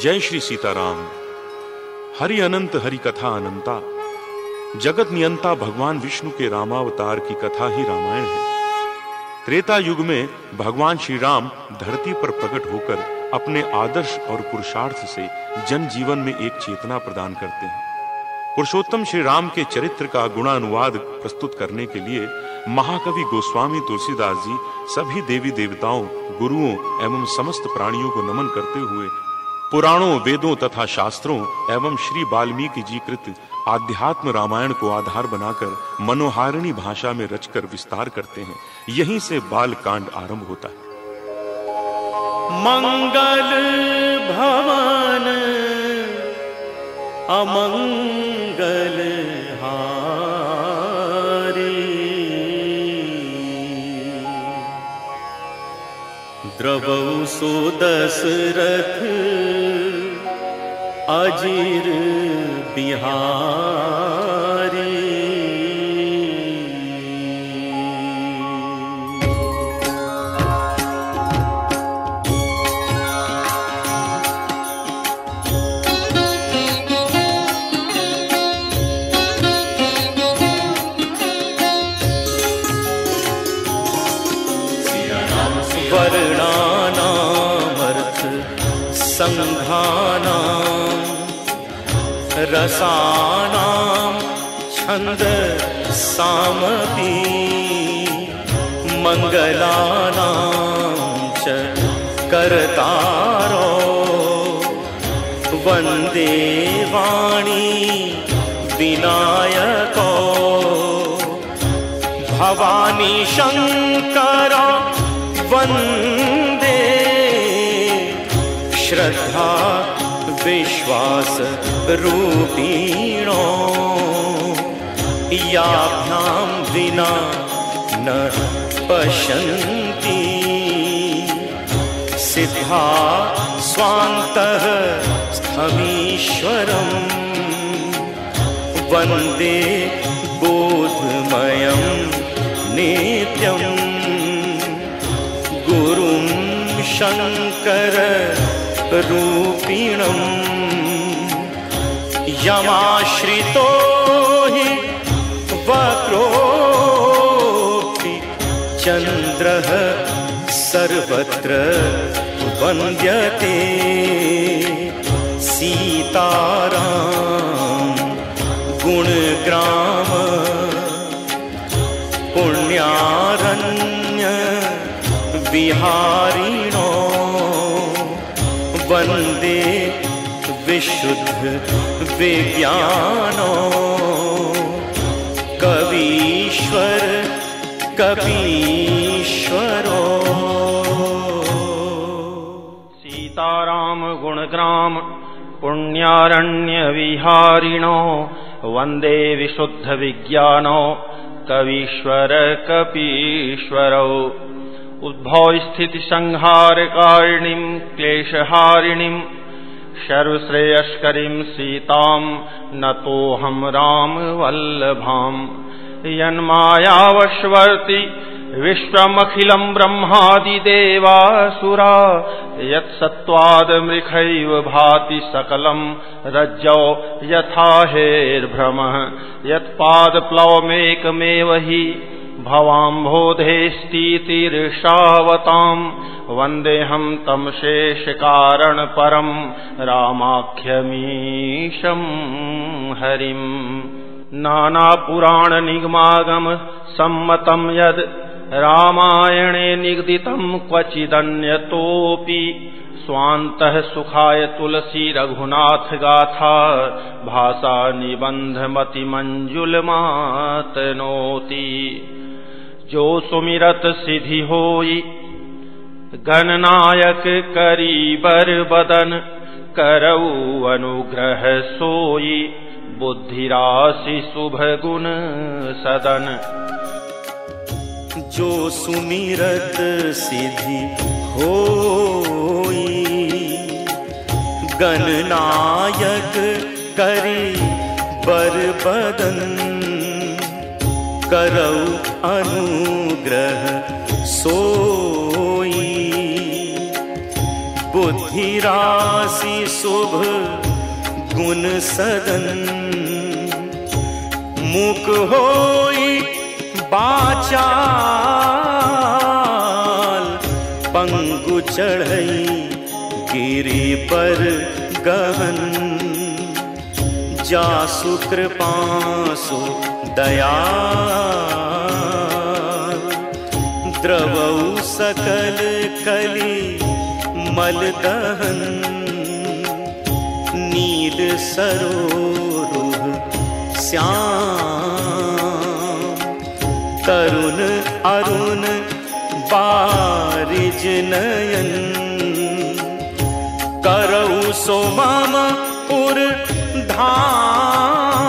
जय श्री सीताराम। हरि अनंत हरि कथा अनंता। जगत नियंता भगवान विष्णु के रामावतार की कथा ही रामायण है। त्रेता युग में भगवान श्री राम धरती पर प्रकट होकर अपने आदर्श और पुरुषार्थ से जन जीवन में एक चेतना प्रदान करते हैं। पुरुषोत्तम श्री राम के चरित्र का गुणानुवाद प्रस्तुत करने के लिए महाकवि गोस्वामी तुलसीदास जी सभी देवी देवताओं, गुरुओं एवं समस्त प्राणियों को नमन करते हुए पुराणों, वेदों तथा शास्त्रों एवं श्री वाल्मीकि जी कृत आध्यात्म रामायण को आधार बनाकर मनोहारिणी भाषा में रचकर विस्तार करते हैं। यहीं से बाल कांड आरंभ होता है। मंगल भवन अमंगल हारी, द्रवौ सो दशरथ अजीर बिहारी। वर्णानामर्थ संघानां रसानां छंद सामपि मंगलानां च कर्तारो वंदे वाणी विनायको भवानी शंकर वंदे श्रद्धा विश्वास रूपिणो याभ्यां विना न पश्यन्ति सिद्धा स्वान्तः स्थमीश्वरं वन्दे बोधमयं नित्यं गुरुं शंकर रूपिणं यमाश्रितो हि वक्रोऽपि चन्द्रः सर्वत्र वन्द्यते सीताराम गुणग्राम पुण्यारण्य विहारिणो वन्दे विशुद्ध विज्ञानो कवीश्वर कपीश्वरो। सीताराम गुणग्राम पुण्यारण्य विहारिणो वन्दे विशुद्ध विज्ञानो कवीश्वर कपीश्वरो। उद्भव स्थिति संहार कारिणीं क्लेशहारिणीं सर्वश्रेयस्करीं सीतां नतोऽहं राम वल्लभाम्। यन्मायावशवर्ति विश्वमखिलं ब्रह्मादिदेवासुरा यत्सत्त्वादमृखैव भाति सकलं रज्जौ यथा हेर्भ्रमः यत्पादप्लवमेकमेव हि भवाम्भोधेस्तीतिर्षावतां वन्देऽहं तं शेषकारणपरं रामाख्यमीशं हरिम्। नानापुराणनिगमागम सम्मतं यद् रामायणे निगदितं क्वचिदन्यतोऽपि स्वान्तः सुखाय तुलसी रघुनाथ गाथा भाषा निबंधमतिमंजुलमातनोति। जो सुमिरत सिद्धि होई गणनायक करीबर बदन करऊ अनुग्रह सोई बुद्धिराशि शुभ गुण सदन। जो सुमिरत सिद्धि होई गणनायक करीबर बदन करऊ अनुग्रह सोई बुद्धि राशि शुभ गुण सदन, मुख होई बाचाल, पंगु चढ़ई गिरि पर गहन, जासु कृपासु दयाल, द्रवौ सकल कली मल दहन, नील सरोरुह श्याम, तरुण अरुण बारिज नयन, करऊ सो मम पुर धाम,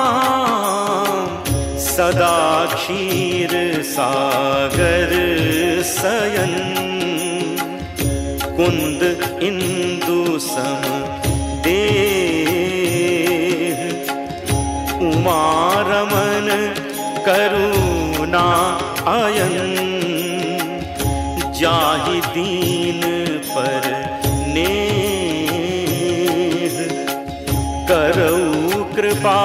सदा क्षीर सागर सयन, कुंद इंदु सम देह, उमा रमन करुणा अयन, जाहि दीन पर नेह, करऊ कृपा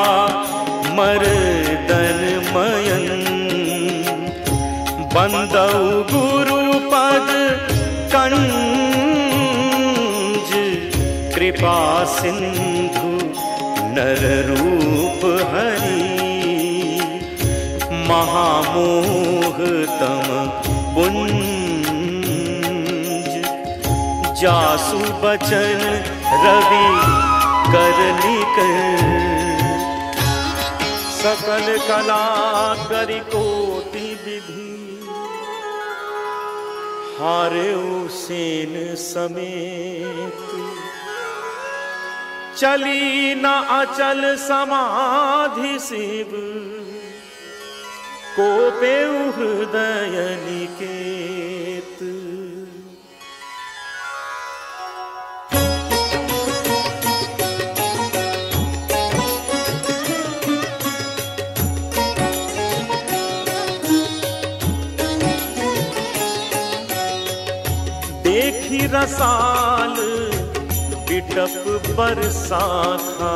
मर्दन मयन, बंदऊ गुरु पद कंज, कृपा सिंधु नर रूप हरि, महामोह तम पुंज, जासु बचन रवि कर निकर, सकल कला करि कोटि विधि, हारेउ सेन समेत, चली न अचल समाधि शिव, कोपेउ हृदय निकेत। देखी रसाल बिटप पर शाखा,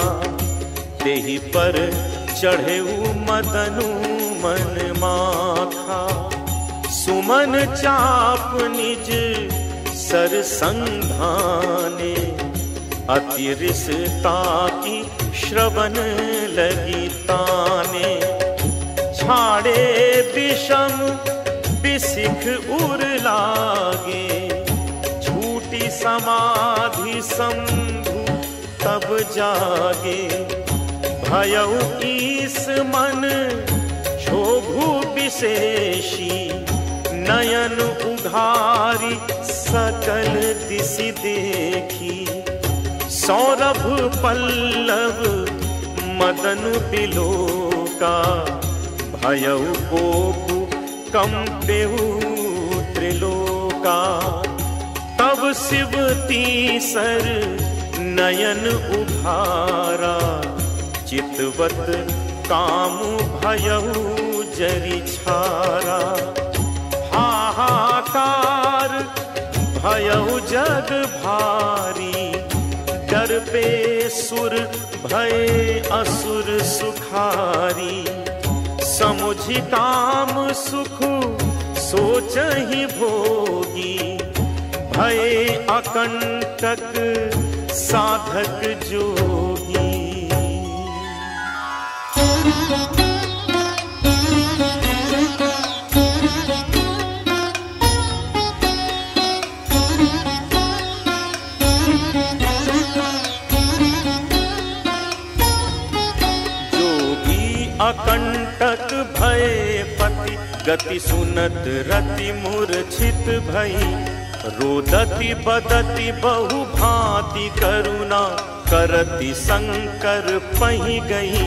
देहि पर चढ़ेऊ मदनु मन माखा, सुमन चाप निज सर संधाने, अति रिसता की श्रवण लगी ताने, छाड़े विषम बिसिख उर लागे, झूठी समाधि शंभु तब जागे, भयउ ईस मन क्षोभु विशेषी, नयन उघारी सकल दिशि देखी, सौरभ पल्लव मदन बिलोका, भयउ कोपु कंपेहु त्रिलोका, तब शिव तीसर नयन उभारा, चितवत कामु भयउ जरि छारा, हाहाकार भयउ जग भारी, डर पे सुर भय असुर सुखारी, समुझि काम सुख सोचहि भोगी, भय अकंटक साधक जोगी। अकंटक भय पति, गति सुनत रति मूर्छित भई, रोदति बदति बहु भांति करुणा, करति शंकर पहि गई,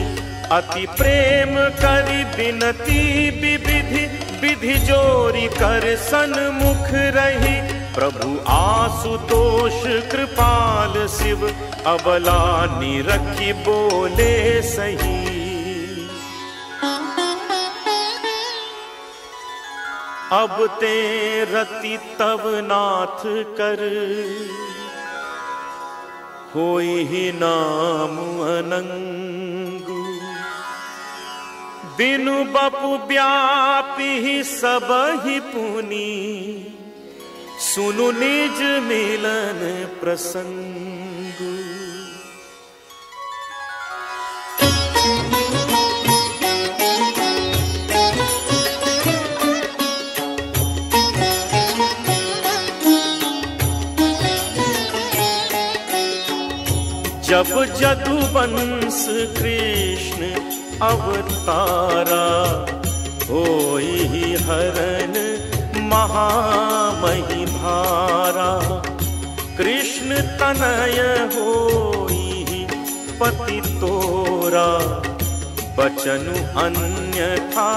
अति प्रेम करि बिनती विविधि, विधि जोरी कर सन्मुख रही, प्रभु आशुतोष कृपाल शिव, अबला निरखी बोले सही, अब ते रति तब नाथ कर, होई ही नाम अनंगु। बिनु बपु व्यापी सब ही पुनि, सुनु निज मिलन प्रसंगु। जब जदुवंश कृष्ण अवतारा, होई ही हरण महामही भारा। कृष्ण तनय होई ही पति तोरा, बचनु अन्यथा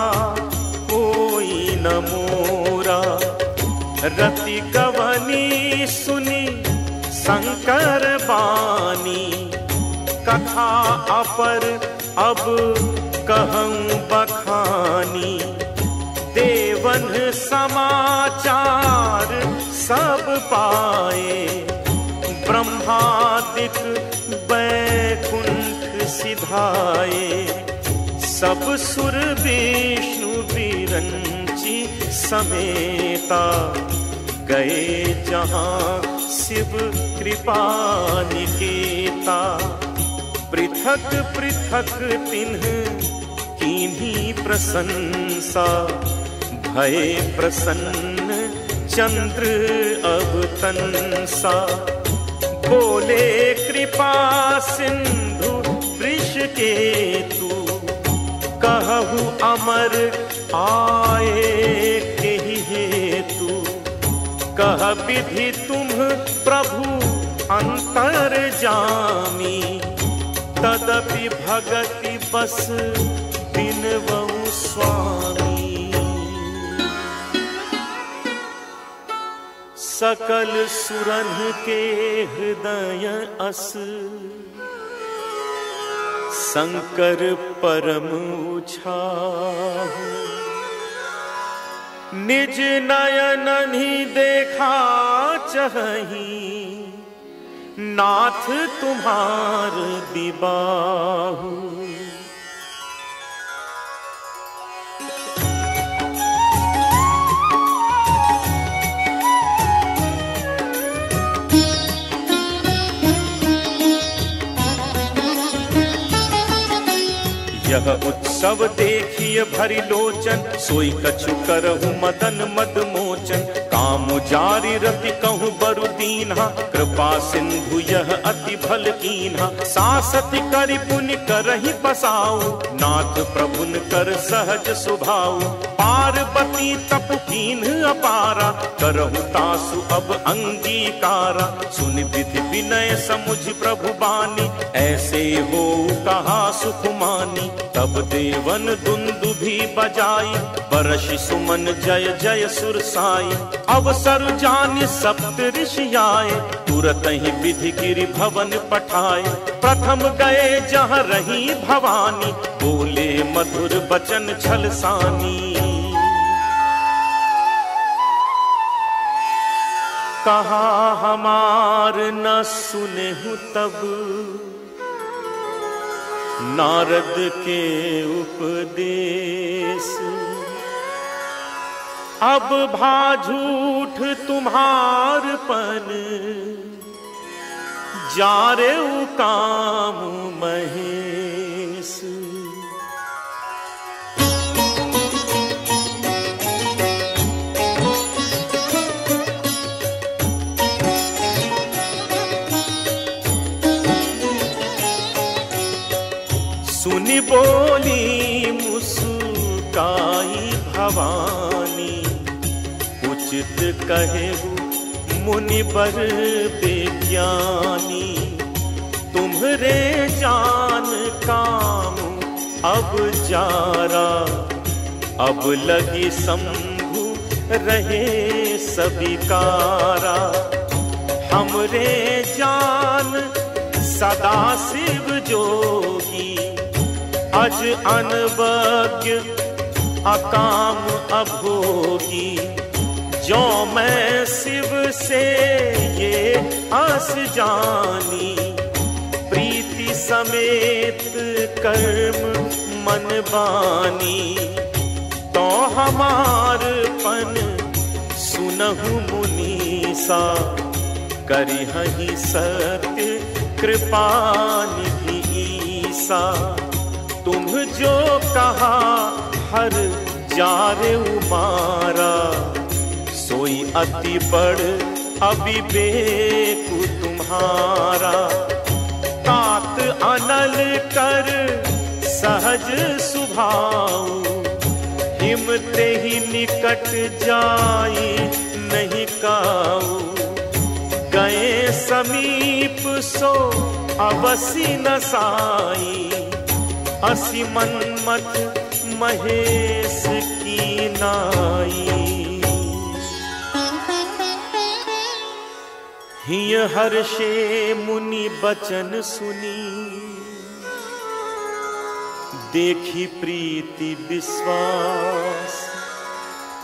कोई न मोरा। रति कवनी सुनी शंकर बानी, कथा अपर अब कहूं बखानी। देवन समाचार सब पाए, ब्रह्मादिक बैकुंठ सिधाए। सब सुर विष्णु विरंची समेता, गए जहां शिव कृपा निकेता। पृथक पृथक तिन्ह कीन्ही प्रशंसा, भय प्रसन्न चंद्र अब तंसा। बोले कृपा सिंधु वृषकेतु, कहु अमर आए केहि हेतु। कह विधि तुम प्रभु अंतर्जामी, तदपि भगति बस बिनवऊ स्वामी। सकल सुरन के हृदय अस, शंकर परम उछाहु। निज नयनहि देखा चहहि, नाथ तुम्हार दिबाहु। यह उत्सव देखिए भरि लोचन, सोई कछु करहु मदन मद मोचन। काम जारी रति कहूँ बरु दीन्हा, कृपा सिंधु यह अति भल कीन्हा। सासति करि पुनि करहि बसाऊ, नाथ प्रभुन कर सहज सुभाऊ। पार्वती तप कीन्ह अपारा, करहु तासु अब अंगीकारा। सुनि विधि विनय समुझ प्रभु बानी, ऐसे हो कहा सुख मानी। तब देवन दुंदुभि बजाई, बरषि सुमन जय जय सुर साई। अवसर जानि सप्त ऋषि आए, तुरत ही विधि गिरि भवन पठाए। प्रथम गए जहाँ रही भवानी, बोले मधुर बचन छल सानी। कहा हमार न सुनेहु तब, नारद के उपदेश। अब भा झूठ तुम्हार पन, जारे काम महेश। सुनि बोली मुस्काई भवानी, उचित कहेहु मुनिबर विज्ञानी। तुम्हरे जान काम अब जारा, अब लगी शंभु रहे सविकारा। हमरे जान सदा शिव जोगी, अज अनवज्ञ अकाम अभोगी। जो मैं शिव से ये आस जानी, समेत कर्म मन बानी, तो हमार पन सुनहु मुनीसा, करिहहि सत्य कृपा निधि ईसा। तुम जो कहा हर जारे उमारा, सोई अति बड़ अविवेक तुम्हारा। तात अनल कर सहज सुभाऊ, हिमते ही निकट जाई नहीं काऊ। गए समीप सो अवसी न साई, असी मनमत महेश की नाई। हिय हर्षे मुनि बचन सुनी, देखी प्रीति विश्वास।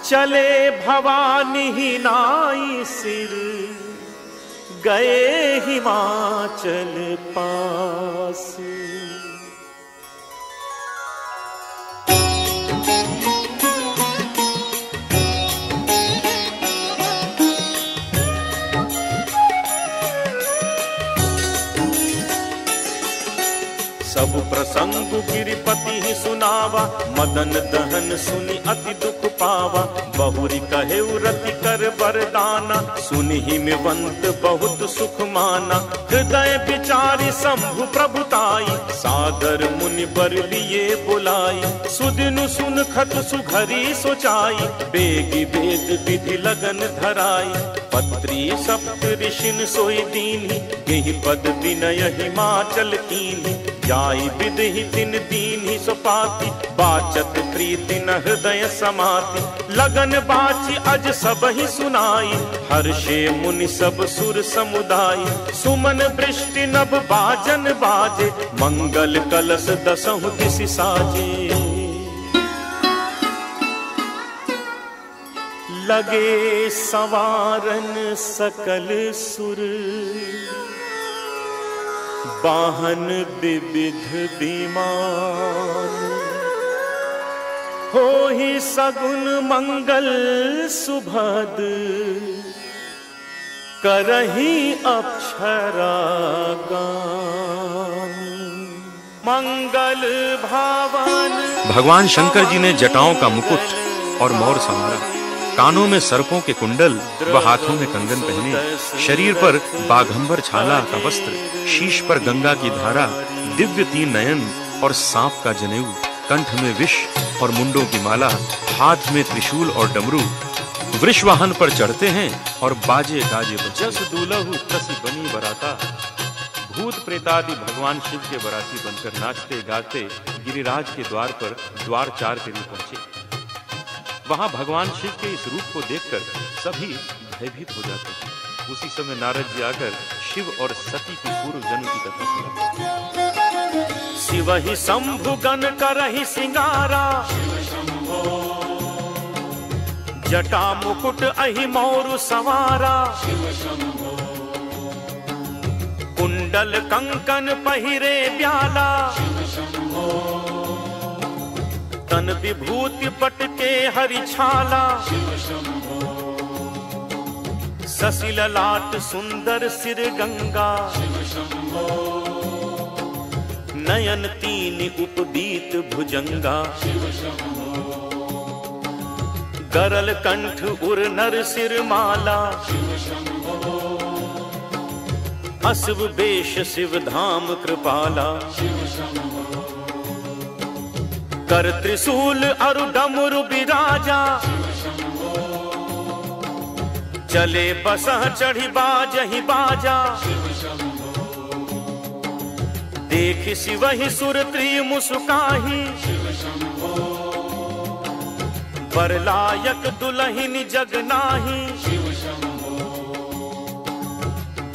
चले भवानी ही नाई सिर, गए हिमाचल पास। सब प्रसंग गिरिपति ही सुनावा, मदन दहन सुनि अति दुख पावा। बहुरी कहे रति कर वरदाना, सुनि ही मिवंत बहुत सुख माना। हृदय विचारी शंभु प्रभुताई, सादर मुनि बर लिए बुलाई। सुदिनु सुन खत सुघरी सोचाई, बेगी वेद विधि लगन धराई। पत्री सप्त ऋषिन सोई दीन्ही, यही पद विनय हिमाचल कीन्ही। जाई विधि तिन दीन्ही सुपाति, बाचत प्रीति न हृदय समाति। लगन बाची अज सब ही सुनाई, हर्षे मुनि सब सुर समुदाय। सुमन वृष्टि नभ बाजन बाजे, मंगल कलश दसहु दिशि साजे। लगे संवारन सकल सुर, वाहन विविध विमान। हो ही सगुन मंगल सुभद, करही अप्सरा गान। मंगल भावन। भगवान शंकर जी ने जटाओं का मुकुट और मोर संवारा, कानों में सर्पों के कुंडल व हाथों में कंगन पहने। शरीर पर बाघंबर छाला का वस्त्र, शीश पर गंगा की धारा, दिव्य 3 नयन और सांप का जनेऊ, कंठ में विष और मुंडों की माला, हाथ में त्रिशूल और डमरू। वृषवाहन पर चढ़ते हैं और बाजे गाजे जस दूलहु तसी बनी बराता। भूत प्रेतादि भगवान शिव के बराती बनकर नाचते गाते गिरिराज के द्वार पर द्वार 4 के लिए पहुंचे। वहां भगवान शिव के इस रूप को देखकर सभी भयभीत हो जाते हैं। उसी समय नारद जी आकर शिव और सती की पूर्व जन्म की कथा सुनाते। शिव ही शंभु गण करहि सिंगारा, जटा मुकुट अहि मोरु सवारा। कुंडल कंकन पहिरे ब्याला, तन विभूति पट के हरि छाला। ससी ललाट सुंदर सिर गंगा, नयन 3 उपदीत भुजंगा। गरल कंठ उर नर सिर माला, असिव वेश शिव धाम कृपाला। कर त्रिशूल अरु डमरु बिराजा, चले बसह चढ़ी बाजहि बाजा। देख शिव ही सुर त्री मुस्काही, बरलायक दुलहिन जग नाही।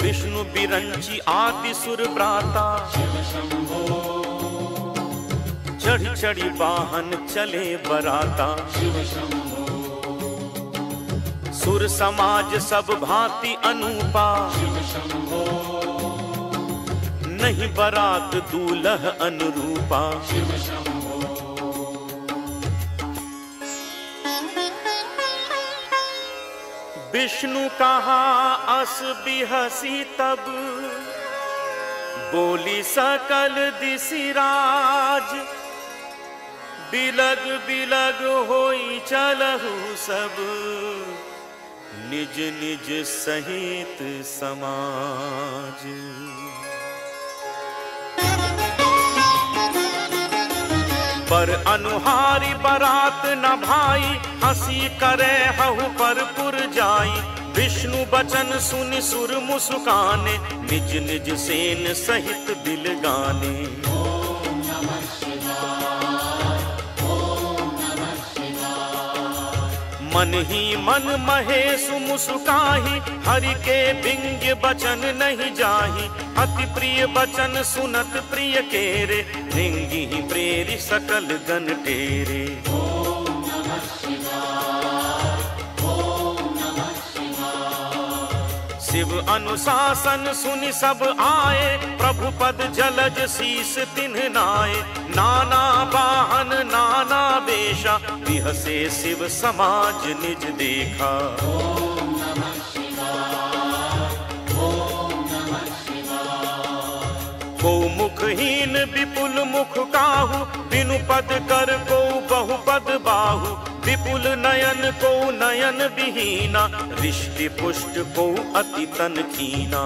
विष्णु बिरंची आदि सुर प्राता, चढ़ी चढ़ी वाहन चले बराता। सुर समाज सब भांति अनूपा, नहीं बरात दूल्ह अनुरूपा। विष्णु कहा अस बिहसी तब, बोली सकल दिसिराज, बिलग बिलग होई चलहु सब, निज निज सहित समाज। पर अनुहारी बरात न भाई, हंसी करे हहु पर पुर जाई। विष्णु बचन सुनि सुर मुस्काने, निज निज सेन सहित दिल गाने। मन ही मन महेश मुस्काही, हरि के बिंग बचन नहीं जाही। अति प्रिय बचन सुनत प्रिय केरे, रिंगी प्रेरी सकल गण टेरे। शिव अनुशासन सुनि सब आए, प्रभु पद जलज शीस तिन्ह नाए। नाना वाहन नाना वेशा, बिहसे शिव समाज निज देखा। को मुखहीन विपुल मुख काहू, बिनु पद कर को बहुपद बाहु। विपुल नयन को नयन विहीना, रिष्टि पुष्ट को अति तन कीना।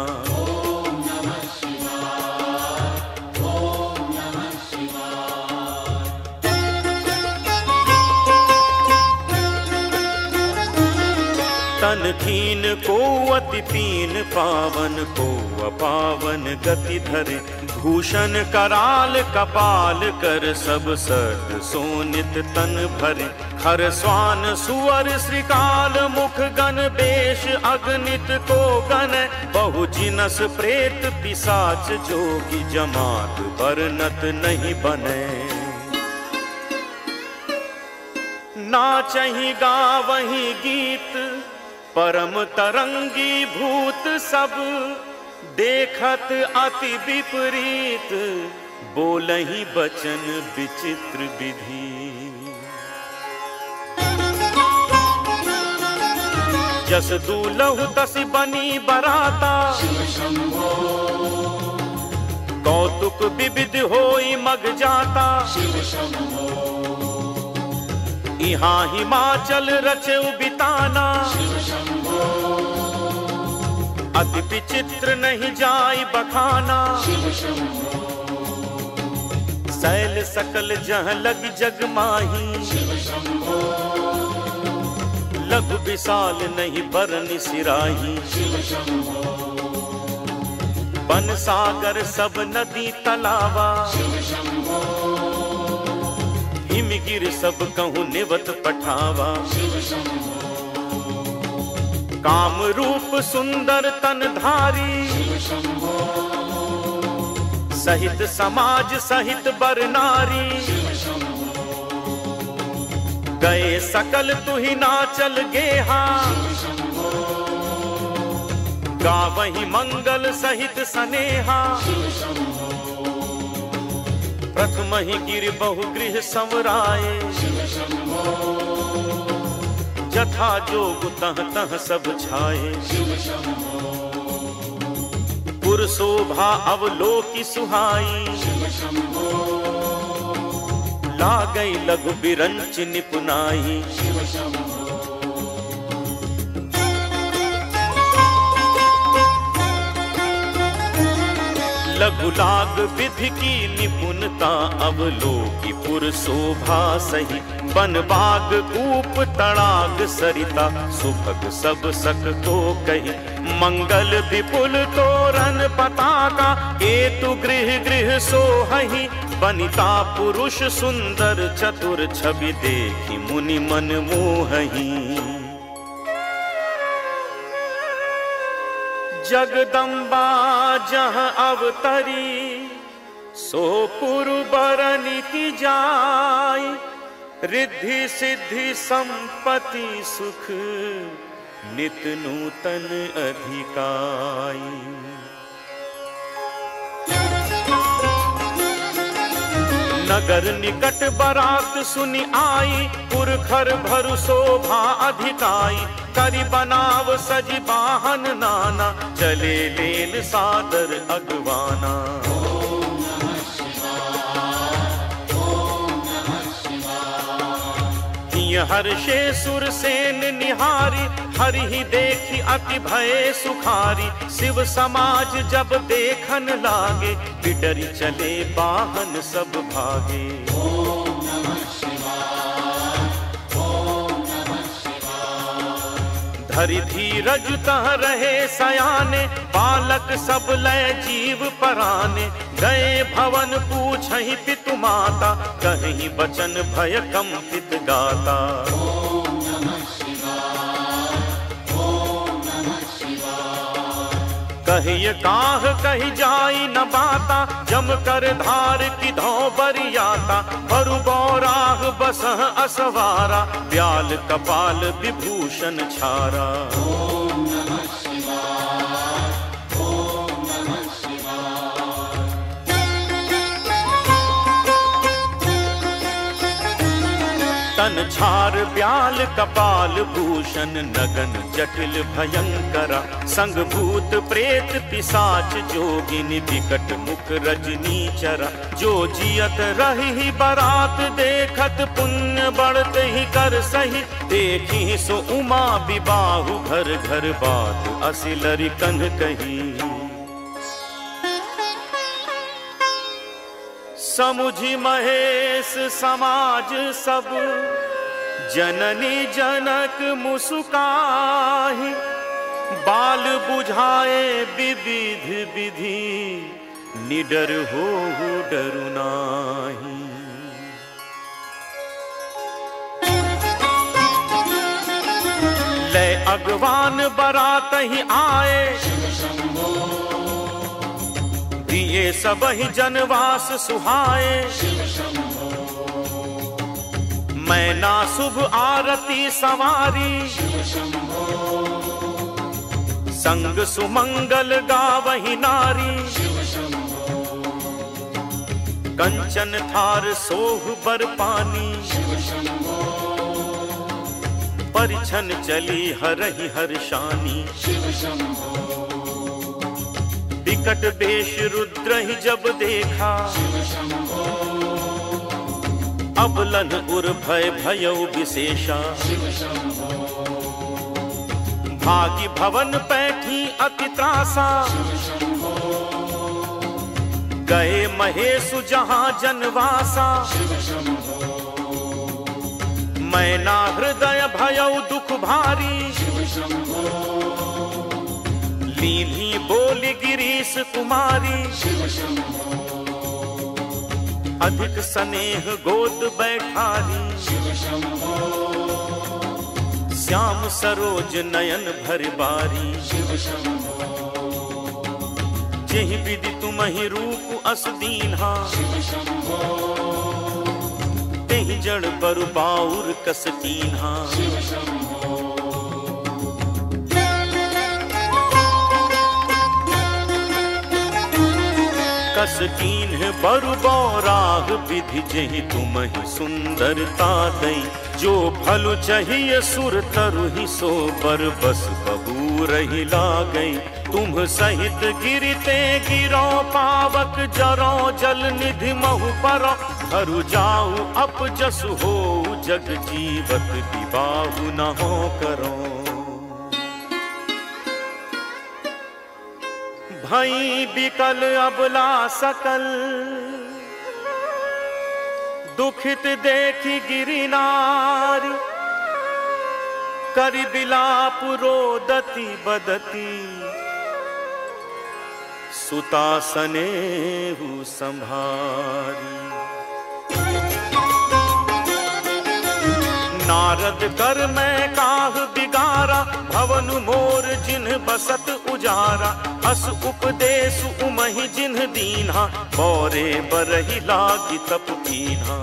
तन कीन को अति पीन, पावन को अपावन गति धरे। भूषण कराल कपाल कर, सब सद सोनित तन भरे। खर स्वान सुअर श्रीकाल मुख गण, बेश अगणित को गण। बहु जिनस प्रेत पिशाच, जोगी जमात बरनत नहीं बने। नाचहि गावहि गीत, परम तरंगी भूत सब। देखत अति विपरीत, बोलहि बचन विचित्र विधि। जस दूलहु तस बनी बराता, कौतुक विविध होई मग जाता। यहाँ हिमाचल रचउ बिताना, अति विचित्र नहीं जाई बखाना। शैल सकल जह लग जग माही, लघु विशाल नहीं बरनि सिराही। बन सागर सब नदी तलावा, हिमगिर सब कहूँ निवत पठावा। काम रूप सुंदर तन धारी, सहित समाज सहित बर नारी। गए सकल तुहि नाचल गेहा, गावहि मंगल सहित सनेहा। प्रथम ही गिर बहु गृह संवराए, जथा जोग तह तह सब छाए। पुर शोभा अवलोकी सुहाई, लागई लघु बिरंच निपुनाई। लघु लाग विधि की निपुणता, अवलोकी पुर शोभा सही। बन बाग कूप तड़ाग सरिता, सुभग सब सक को कही। मंगल विपुल तोरण पताका, एतु गृह गृह सोहहि। बनिता पुरुष सुंदर चतुर, छवि देखी मुनि मन मोहहि। जगदम्बा जहाँ अवतरी, सो पुरु बरनि की जाय। रिद्धि सिद्धि संपत्ति सुख, नित नूतन अधिकाई। नगर निकट बरात सुनी आई, पुरखर भरु शोभा अधिकाई। करी बनाव सजी बाहन नाना, चले लेन सादर अगवाना। हर्षे सुरसेन निहारी, हरि ही देखी अति भय सुखारी। शिव समाज जब देखन लागे, बिडरी चले बाहन सब भागे। धरि धीरज तह रहे सयाने, बालक सब लय जीव पराने। गए भवन पूछहि पितु माता, कहीं बचन भय कंपित गाता। कहिए काह कही जाई न बाता, जम कर धार की धौ बरियाता। बरु बौराह बसह असवारा, ब्याल कपाल विभूषण छारा। तन छार ब्याल कपाल भूषण, नगन जटिल भयंकरा। संग भूत प्रेत पिशाच जोगिनी, विकट मुख रजनी चरा। जो जियत रही बरात देखत, पुण्य बढ़त ही कर सही। देखी सो उमा विबाहु, घर घर बात असिलरि कन कही। समुझी महेश समाज सब, जननी जनक मुस्काहि। बाल बुझाए विविध विधि, निडर हो डरु नाही। ले अगवान बरात ही आए, दिए सब ही जनवास सुहाए। मैना शुभ आरती सवारी, संग सुमंगल गावहि नारी। कंचन थार सोह बर पानी, परिछन चली हरहि हर्षानी। विकट वेश रुद्र ही जब देखा, अबलन उर भय भयौ विशेषा। भागी भवन पैठी अति त्रासा, गए महेशु जहां जनवासा। मैना हृदय भयौ दुख भारी, लीली बोली गिरीश कुमारी। अधिक स्नेह गोद बैठारी, श्याम सरोज नयन भर बारी। जेहि विधि तुम्हि रूप अस दीन्हा, तेहि जड़ बरु बाउर कस कीन्हा। कस कीन्ह बरु बौराह, विधि जेहि तुम्हि सुंदरता दई। जो फलु चाहिए सुर तरु ही, सो बर बस बबू रही लागई। तुम सहित गिरते गिरो, पावक जरो जल निधि महु परो। धरु जाऊ अप जसु हो, जग जीवत विबाहु न हो करो। भई बिकल अबला सकल, दुखित देखी गिरिनारी। करि बिलाप रोदती बदती, सुता सनेहु संभारी। नारद कर मैं काह बिगारा, भवन मोर जिन्ह बसत उजारा। अस उपदेश उमहि जिन्ह दीन्हा, बौरे बरहि लागी तप कीन्हा।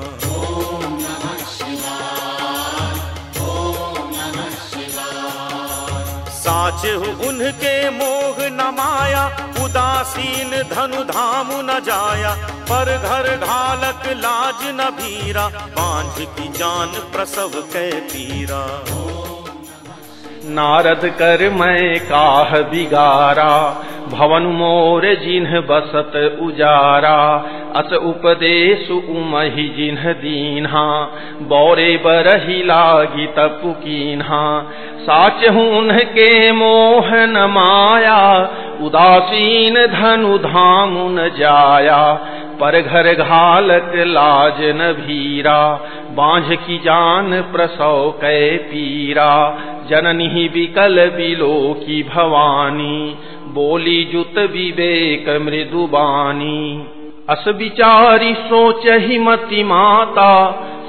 साचे उनके मोह न माया, उदासीन धनु धामु न जाया। पर घर घालक लाज न भीरा, बांझ की जान प्रसव कै पीरा। नारद कर मैं काह बिगारा, भवन मोर जिन्ह बसत उजारा। अस उपदेश उमहि जिन्ह दीन्हा, बौरे बरहि लागी तपु कीन्हा। साच हुन के मोह न माया, उदासीन धनु धामु न जाया। पर घर घालक लाज न भीरा, बांझ की जान प्रसव कै पीरा। जननी विकल बिलो की भवानी, बोली जुत विवेक मृदुबानी। अस विचारी सोचहि मति माता,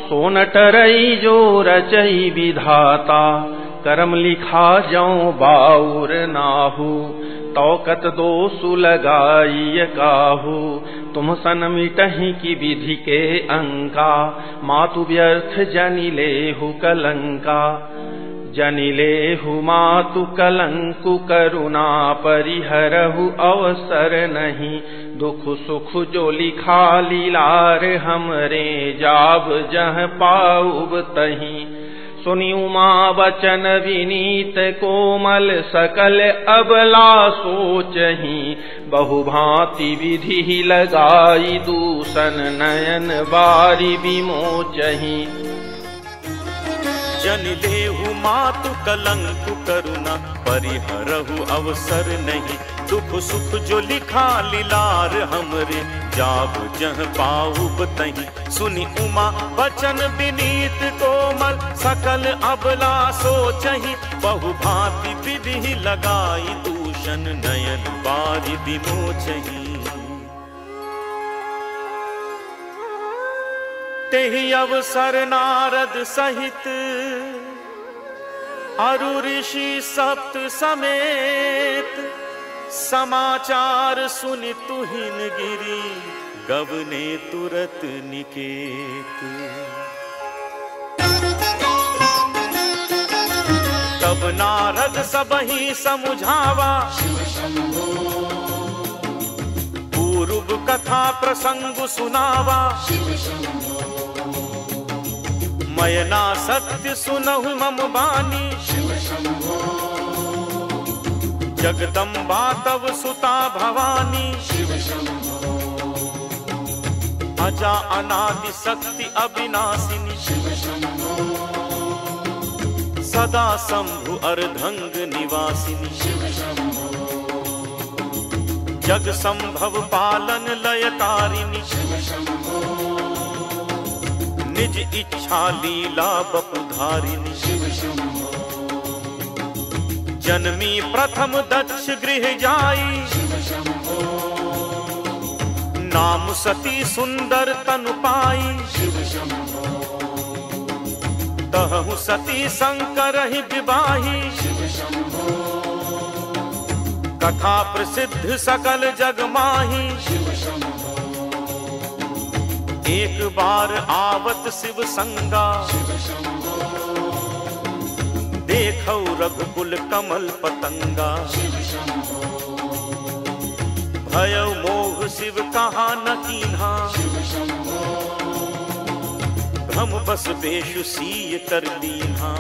सोन टरई जो रचई विधाता। करम लिखा जौ बाउर नाहु, तौकत दोषु लगाई काहू। तुम सन मिटहि की विधि के अंका, मातु व्यर्थ जनिलेहु कलंका। जनिलेहु मातु कलंकु, करुणा परिहरहु अवसर नहीं। दुख सुख जो लिखा लीलार, हमरे जाब जह पाउब तहीं। सुनी उमा वचन विनीत कोमल, सकल अबला सोचही। बहुभांति विधि लगाई, दूषण नयन बारी विमोचही। जनिलेहु मातु कलंकु, करुणा परिहरहु अवसर नहीं। दुख सुख जो लिखा लीलार, हमरे जाब जह पाउब तहीं। सुनी उमा वचन विनीत कोमल, सकल अबला सोचहि। बहुभांति विधि लगाई, दूषण नयन बारी विमोचहि। तेहि अवसर नारद सहित, अरु ऋषि सप्त समेत। समाचार सुनि तुहिन गिरी, गवने तुरत निकेत। तब नारद सबहि समुझावा, पूर्व कथा प्रसंग सुनावा। मयना सत्य सुनहु मम बानी, जगदम्बा तव सुता भवानी। अजा अनादि शक्ति अविनाशिनी, सदा शंभु अर्धंग निवासिनी। जग संभव पालन लयकारिणी, निज इच्छा लीला बपुधारिणी। जन्मी प्रथम दक्ष गृह जाई, नाम सती सुंदर तनु पाई। तहु सती शंकर ही विवाही, कथा प्रसिद्ध सकल जग माही। एक बार आवत शिव संगा, देखौ रघुकुल कमल पतंगा। भयौ मोह शिव कहा न कीन्हा, भ्रम बस बेशु सीय कर दीन्हा।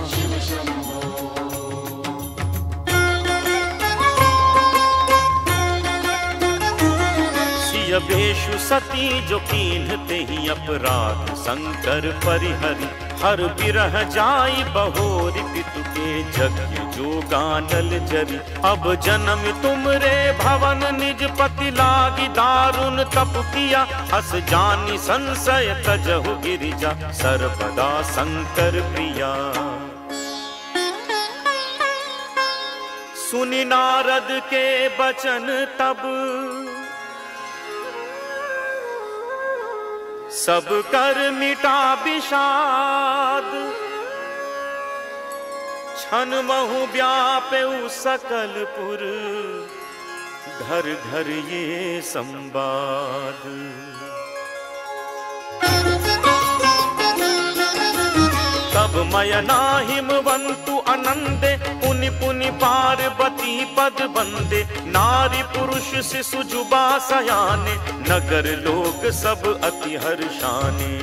बेशु सती जो कीन्हते ही, अपराध शंकर परिहरि। हर बिरह जाई बहोरी, पितु के यज्ञ जो गानल जरी। अब जन्म तुमरे भवन, निज पति लागी दारुण तप किया। हस जानी संशय तजहु गिरिजा, सर्वदा शंकर प्रिया। सुनि नारद के बचन तब, सब कर मिटा विषाद। छन महु व्यापेउ सकलपुर, घर घर ये संवाद। तब मयना हिमवंतु आनंदे, पुनि पुनि पार्वती की पद बंदे, नारी पुरुष शिशु जुबा सयाने, नगर लोग सब अति हर्षाने।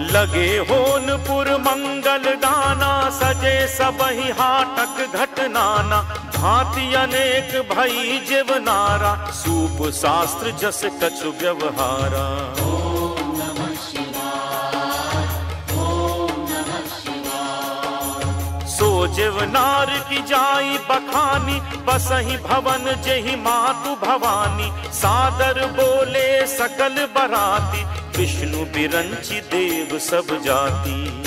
लगे होनपुर मंगल गाना, सजे सबहि हाटक घटनाना, भांति अनेक भई जीवनारा, सूप शास्त्र जस कछु व्यवहारा। सो जीवनार की जाई बखानी, बसहि भवन जेहि मातु भवानी, सादर बोले सकल बराती, विष्णु बिरंची देव सब जाति।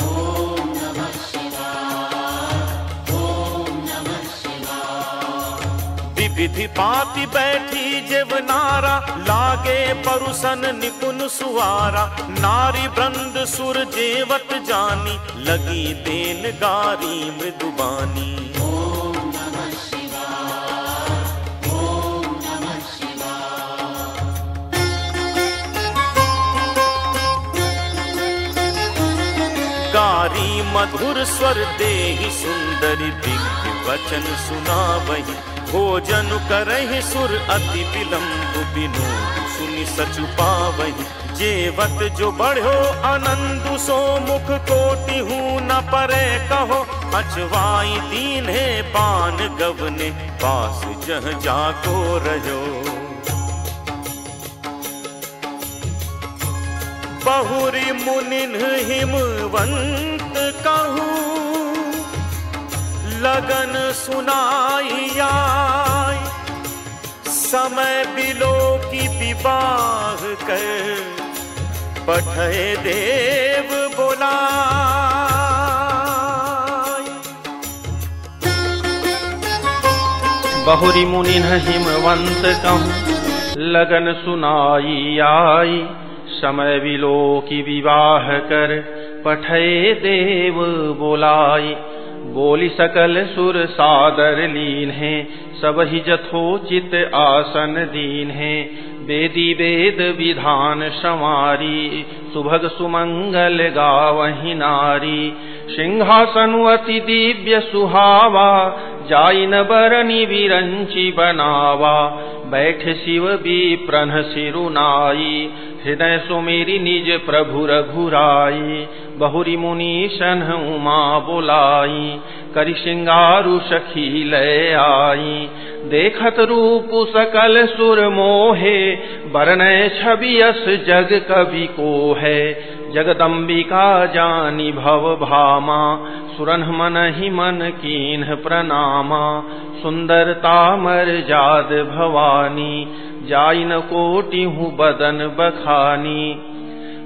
विधि पाति बैठी जीवनारा, लागे परुसन निपुण सुवारा, नारी वृंद सुर जेवत जानी, लगी देन गारी मृदुबानी। गारी मधुर स्वर देहि सुंदरी, दिव्य वचन सुनावहि, भोजन करहि सुर अति विलंब, विनोद सुनि सचु पावहि। जेवत जो बढ़ो आनंद, सो मुख कोटि हूँ न परे कहो, अचवाई दीन है पान गवने, पास जह जाको रहो। बहुरी मुनिन हिमवंत कहूँ, लगन सुनाई आय, समय बिलो की विवाह कर, पठय देव बोलाय। बहुरी मुनिन हिमवंत कहूँ, लगन सुनाई आई, समय बिलो की विवाह कर, पठय देव बोलाई। बोली सकल सुर सादर लीन है, सब ही जथोचित आसन दीन है, वेदी वेद विधान संवारी, सुभग सुमंगल गावहि नारी। सिंहासन अति दिव्य सुहावा, जाई न बरनी विरंची बनावा, बैठ शिव विप्रन सिरुनाई, हृदय सुमेरी निज प्रभु रघुराई। बहुरी मुनीशन उमा बोलाई, करि सिंगारु सखी लय आई। देखत रूप सकल सुर मोहे, बरनय छवि यस जग कवि को है। जगदम्बिका जानी भव भामा, सुरन मन ही मन कीन्ह प्रणामा। सुंदरता मर्याद भवानी, जाई न कोटि हूँ बदन बखानी।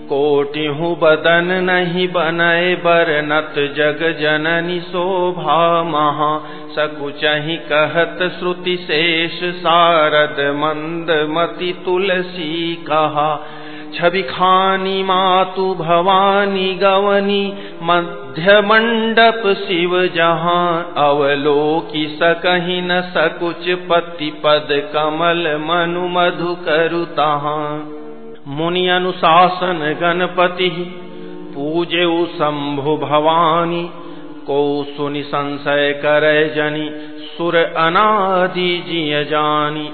कोटि हूँ बदन नहीं बनय बरनत, जग जननी शोभा महा। सकुचहि कहत श्रुति शेष सारद, मंद मति तुलसी कहा। छवि खानी मातु भवानी गवनी, मध्य मंडप शिव जहाँ। अवलोकी सकहि न सकुच, पति पद कमल मनु मधु करु तहाँ। मुनि अनुशासन गणपति, पूजेउ शंभु भवानी। को सुनि संशय करे जनि, सुर अनादि जिय जानी।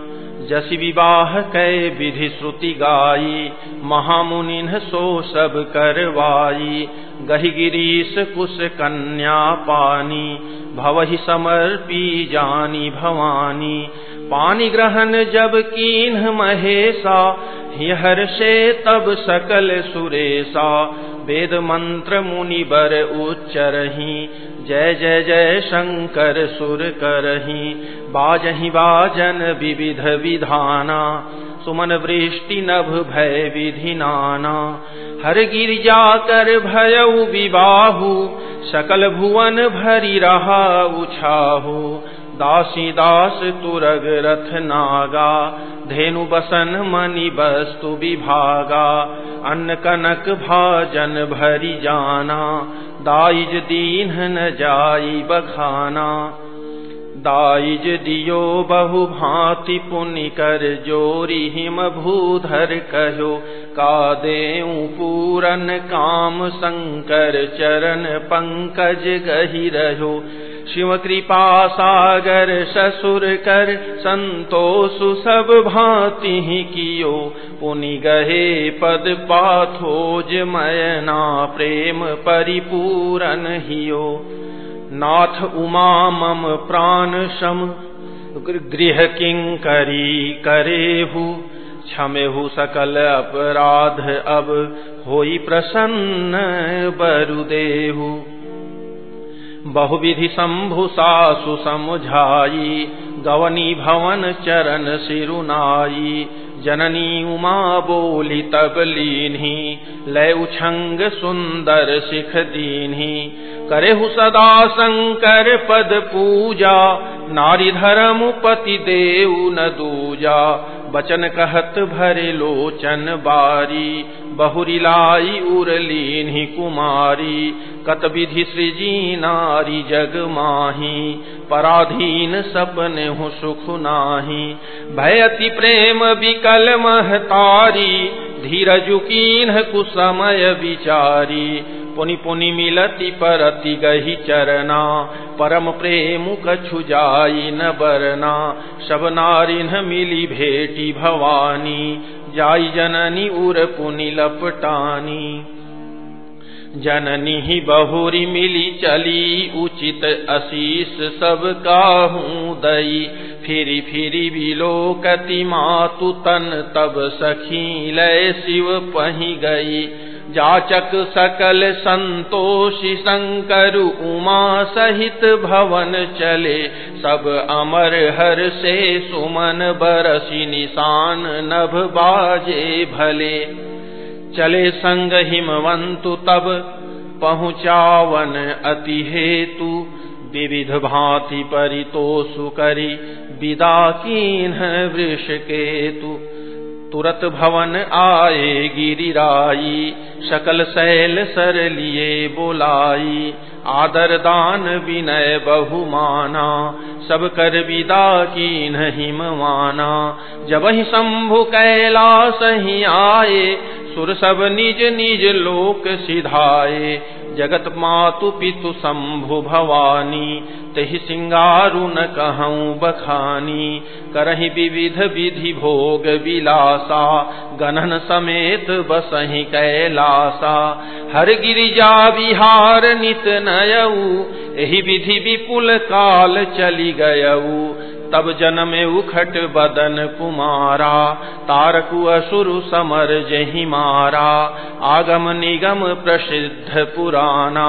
जसि विवाह कै विधि श्रुति गाई, महामुनिन सो सब करवाई। गहि गिरीश कुश कन्या पानी, भवहि समर्पी जानी भवानी। पानी ग्रहण जब कीन्ह महेशा, हर्षे तब सकल सुरेशा। वेद मंत्र मुनि बर उच्चरहि, जय जय जय शंकर सुर करहि। बाजहि बाजन विविध विधाना, सुमन वृष्टि नभ भय विधि नाना। हर गिरिजा कर भयउ विबाहु, सकल भुवन भरी रहा उछाहु। दासी दास तुरग रथ नागा, धेनु बसन मणि वस्तु विभागा। अन्न कनक भाजन भरी जाना, दाइज दीन न जाई बखाना। दाइज दियो बहु भांति पुनि कर जोरी हिम भूधर कहो, का देऊं पूरन काम शंकर चरण पंकज गहि रहो। शिव कृपा सागर ससुर कर संतोषु सब भांति ही कियो, पुनि गहे पद पाथोज मयना प्रेम परिपूरन हियो। नाथ उमा मम प्राण सम गृह किंकरी करेहु, क्षमेहु सकल अपराध अब होई प्रसन्न बरुदेहु। बहुविधि शंभु सासु समुझाई, गवनी भवन चरण सिरुनाई। जननी उमा बोली तब लीन्ही, लय उछंग सुंदर सिख दीन्ही। करेहु सदा शंकर पद पूजा, नारी धर्म पति देऊ न दूजा। बचन कहत भरे लोचन बारी, बहुरी लाई उरलीन्ही कुमारी। कत विधि सृजी नारी जग माही, पराधीन सपने हूँ सुख नाही। भयति प्रेम विकल महतारी, धीरज कीन्ह कुसमय विचारी। पुनि पुनि मिलति परति गहि चरना, परम प्रेम कछु जाई न बरना। सब नारिन मिली भेटी भवानी, जाई जननी उर पुनि लपटानी। जननी ही बहुरी मिली चली, उचित आशीष सब काहू दई। फिरी फिरी बिलोकति मातु तन, तब सखी लय शिव पही गई। जाचक सकल संतोषी शंकर, उमा सहित भवन चले। सब अमर हर से सुमन बरसी, निशान नभ बाजे भले। चले संग हिमवंतु तब पहुँचावन अति हेतु। विविध भांति परितोषु करी, विदा कीन्ह वृष केतु। तुरत भवन आए गिरिराई, सकल शैल सर लिए बोलाई। आदर दान विनय बहुमाना, सब कर विदा कीन्ह हिमवाना। जब ही शंभु कैलास ही आए, सुर सब निज निज लोक सिधाए। जगत मातु पितु शंभु भवानी, तहि सिंगारु न कहूँ बखानी। करहि विविध विधि भोग विलासा, गणन समेत बसहि कैलासा। हर गिरिजा विहार नित नयऊ, एहि विधि विपुल काल चली गयऊ। तब जन्मे उखट बदन कुमारा, तारकु असुरु समर जहि मारा। आगम निगम प्रसिद्ध पुराना,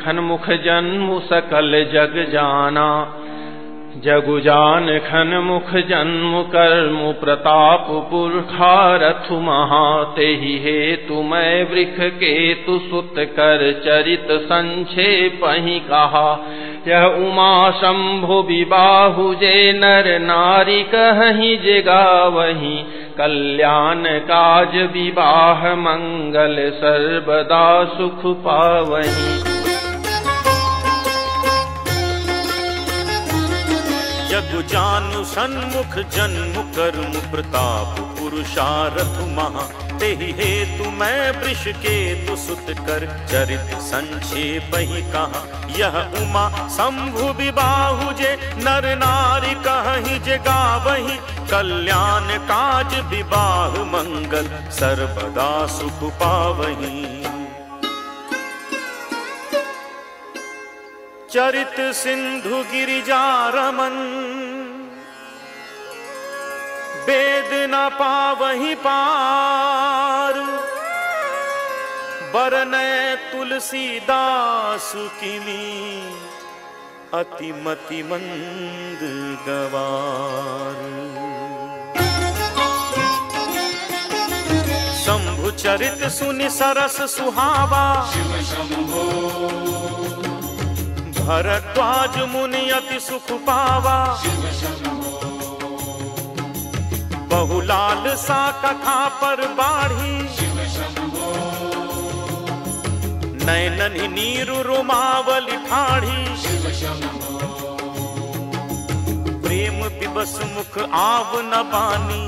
खनमुख जन्मु सकल जग जाना। जगु जान खनमुख जन्म कर्मु, प्रताप पुरखारथु महा। तेहि हेतु मैं वृख केतु सुत कर, चरित संक्षेप ही कहा। यह उमा शंभु विबाहु, जे नर नारी कहीं जे गावहीं। कल्याण काज विवाह मंगल, सर्वदा सुख पावहीं। जगु जानु सन्मुख जन्म कर्म, प्रताप पुरुषारथ महा। तेहि हेतु मैं वृष केतु सुत कर, चरित संक्षेप ही कहा। यह उमा शंभु विबाहु, जे नर नारी कहीं जे गावहीं। कल्याण काज विवाह मंगल, सर्वदा सुख पावहीं। चरित सिंधु गिरिजा रमन, वेद न पावहीं पार। बरनय तुलसीदास किमी, अति मति मंद गवार। शंभु चरित सुनि सरस सुहावा, भरद्वाज मुनि अति सुख पावा। बहुलाल सा कथा पर बाढ़ी, नैनन नीरु रोमावली ठाढ़ी। प्रेम पिबस मुख आव न बानी,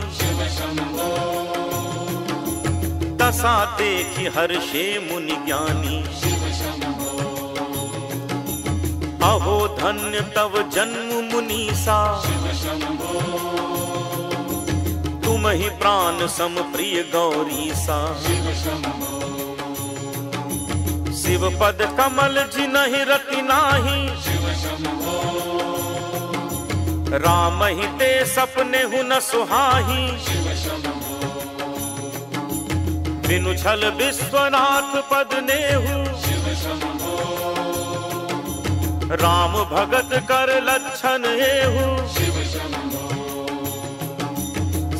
दशा देखि हर्षे मुनि ज्ञानी। अहो धन्य तव जन्म मुनीसा, तुम ही प्राण सम प्रिय गौरीसा। शिव पद कमल जिनहि रति नाही, राम ही ते सपने हु न सुहाही। बिनु छल विश्वनाथ पद नेहु, राम भगत कर लक्षण हेहु।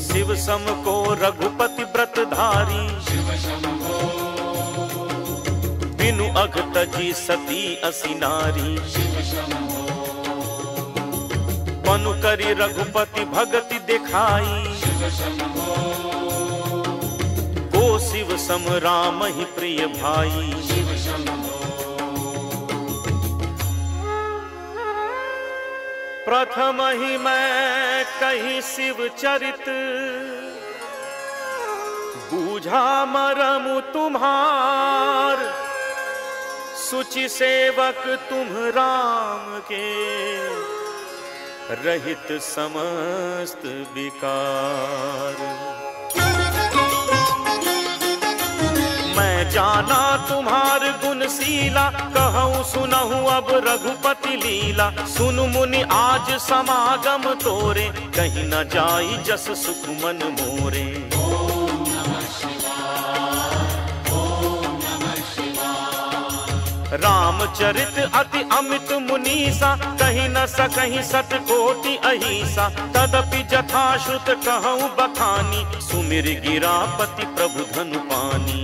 शिव सम को रघुपति व्रत धारी, बिनु अघ तजी सती असी नारी। पनु करी रघुपति भगति दिखाई, को शिव सम राम ही प्रिय भाई। प्रथम ही मैं कही शिव चरित, बूझा मरम तुम्हार। सुचि सेवक तुम राम के, रहित समस्त विकार। मैं जाना तुम्हार गुणशीला, कहूँ सुनहु अब रघुपति लीला। सुन मुनि आज समागम तोरे, कहीं न जाई जस सुख मन मोरे। रामचरित अति अमित मुनीसा, कहीं न सकहीं सत कोटि अहिसा। तदपि जथाश्रुत कहूँ बखानी, सुमिर गिरापति प्रभु धनु पानी।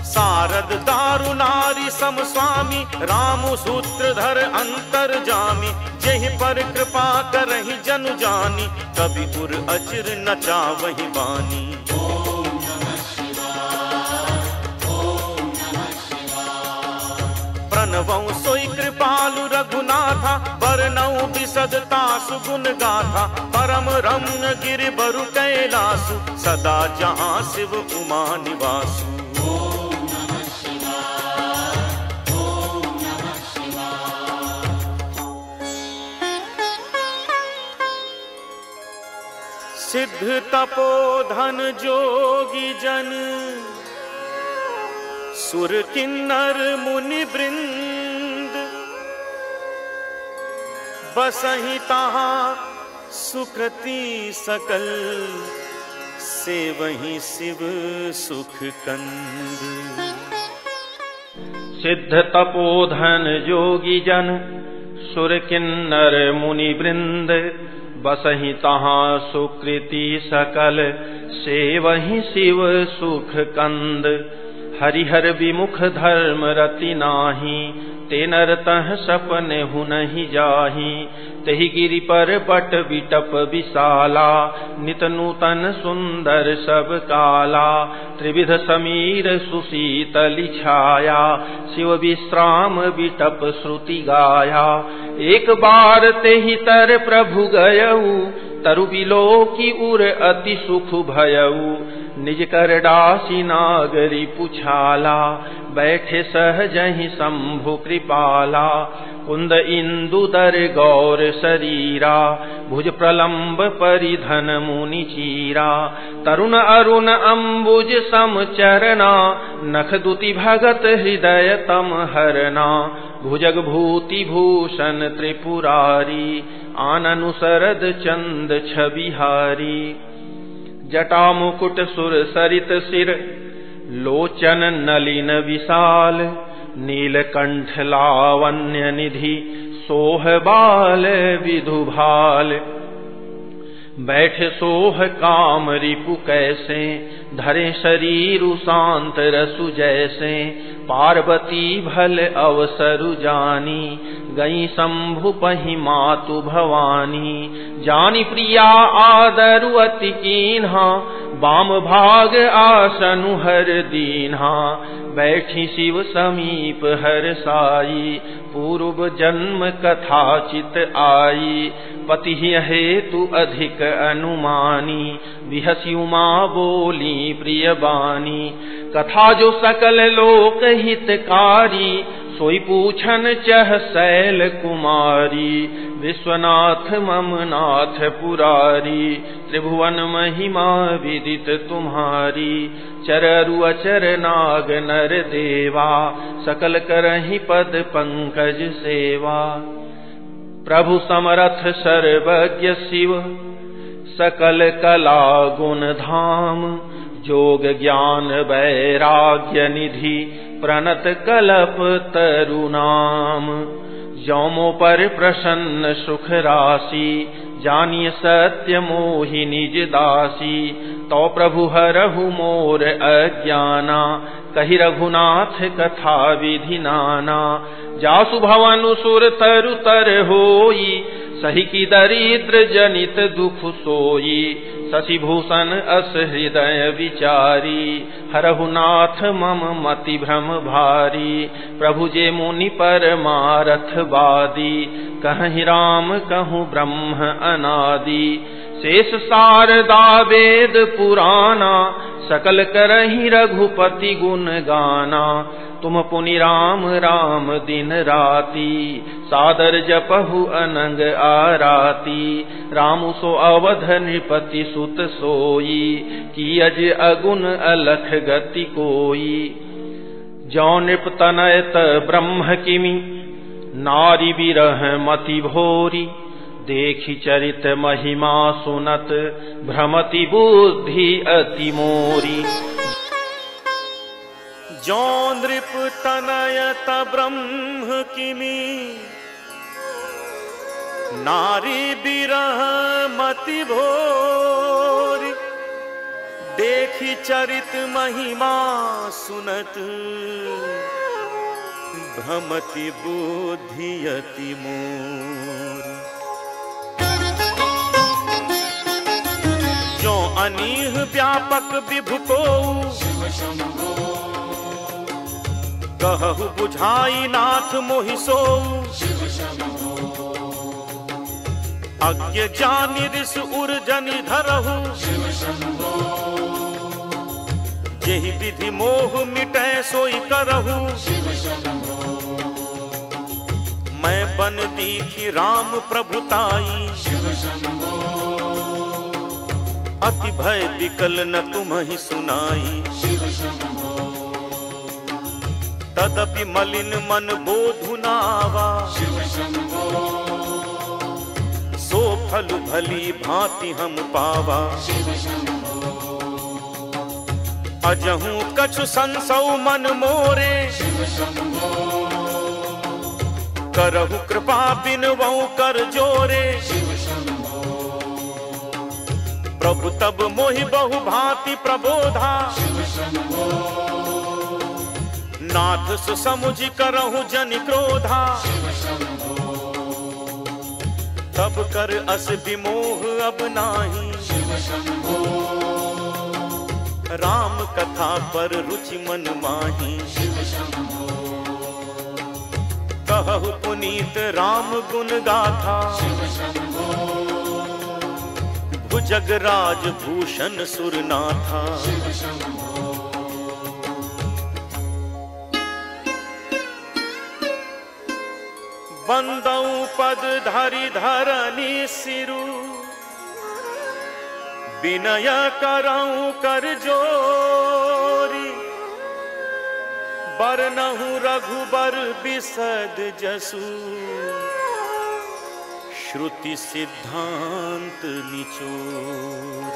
सारद दारु नारी सम स्वामी, रामु सूत्रधर अंतर जामी। जेहि पर कृपा करहि जनु जानी, कभी उर अचिर न चावहि बानी। प्रणवं सोई कृपालु रघुनाथा, बरनऊ बिसदता सुगुण गाथा। परम रम्य गिरि बरु कैलासु, सदा जहाँ शिव उमा निवासु। सिद्ध तपोधन जोगी जन, सुर किन्नर मुनि वृंद। बसहि तहाँ सुकृति सकल, सेवहि शिव सुख कंद। सिद्ध तपोधन जोगी जन, सुर किन्नर मुनि वृंद। बसहि तहाँ सुकृति सकल, सेवहि शिव सुख कंद। हरिहर विमुख धर्म रति नाही, ते नर तह सपने हु नहीं जाही। तेहि गिरि पर बट बिटप विशाला, नित नूतन सुंदर सब काला। त्रिविध समीर सुशीतली छाया, शिव विश्राम बिटप श्रुति गाया। एक बार तेहि तर प्रभु गयऊ, तरु बिलोकी उर अति सुख भयऊ। निज कर डासी नागरी पुछाला, बैठे सहजहि शंभु कृपाला। कुंद इंदु दर गौर शरीरा, भुज प्रलंब परिधन मुनि चीरा। तरुण अरुण अम्बुज सम चरना, नख दुति भगत हृदय तम हरना। भुजग भूति भूषण त्रिपुरारी, आननु शरद चंद छबिहारी। जटा मुकुट सुर सरित सिर, लोचन नलिन विशाल। नीलकंठ लावण्य निधि, सोह बाल विधुभाल। बैठ सोह काम रिपु कैसे, धरे शरीरु शांत रसु जैसे। पार्वती भल अवसरु जानी, गई शंभु पहि मातु भवानी। जानी प्रिया आदरु अति कीन्हा, वाम भाग आसनु हर दीन्हा, बैठी शिव समीप हर साई, पूर्व जन्म कथा चित आई, पति हेतु अधिक अनुमानी, विहसी उमा बोली प्रिय बानी, कथा जो सकल लोक हितकारी, सोई पूछन चह शैल कुमारी, विश्वनाथ ममनाथ पुरारी, त्रिभुवन महिमा विदित तुम्हारी, चररु अचर नाग नर देवा, सकल करहि पद पंकज सेवा। प्रभु समरथ सर्वज्ञ शिव, सकल कला गुण धाम, जोग ज्ञान वैराग्य निधि, प्रणत कलप तरुनाम। जौमो पर प्रसन्न सुख राशि, जानिय सत्य मोहि निज दासी, तो प्रभु हरहु मोर अज्ञाना, कहि रघुनाथ कथा विधि नाना। जासु भवनु सुर तरु तर होई, सही की दरिद्र जनित दुख सोई, शशिभूषण अस हृदय विचारी, हरहु नाथ मम मति भ्रम भारी। प्रभु जे मुनि परमारथ वादी, कहहि राम कहूँ ब्रह्म अनादि। शेष शारदा वेद पुराना, सकल करहि रघुपति गुण गाना। तुम पुनि राम राम दिन राती, सादर जपहु अनंग आराती। रामु सो अवध नृपति सुत सोई, की अज अगुण अलख गति कोई। जौ नृप तनयत ब्रह्म किमि, नारी विरह मति भोरी। देखि चरित महिमा सुनत, भ्रमति बुद्धि अति मोरी। जो नृप तनयत ब्रह्म किमि, नारी विरह मति भोरी। देखि चरित महिमा सुनत, भ्रमति बुद्धि अति मोरी। जो अनीह व्यापक विभु को, कहु बुझाई नाथ मोहि सोऊ। अज्ञ जानि ऋष उर्जनि धरहु, जेहि विधि मोह मिटै सोई करहु। मैं बन दीखी राम प्रभुताई, अति भय विकल न तुम्हि सुनाई। तदपि मलिन मन बोधु नावा, सो फल भली भांति हम पावा। अजहू कछु संसौ मन मोरे, करहु कृपा बिनवऊ कर जोरे। प्रभु तब मोहि बहु भांति प्रबोधा, नाथ सुसमुझ करहु जन क्रोधा। तब कर अस विमोह अब नाही, राम कथा पर रुचि मन माही। कहु पुनीत राम गुण गाथा, भुजगराज भूषण सुरनाथा। बंदऊ पद धरि धरनी सिरु, विनय करऊं कर जोरी। बरनहु रघुबर बिसद जसु, श्रुति सिद्धांत निचोर।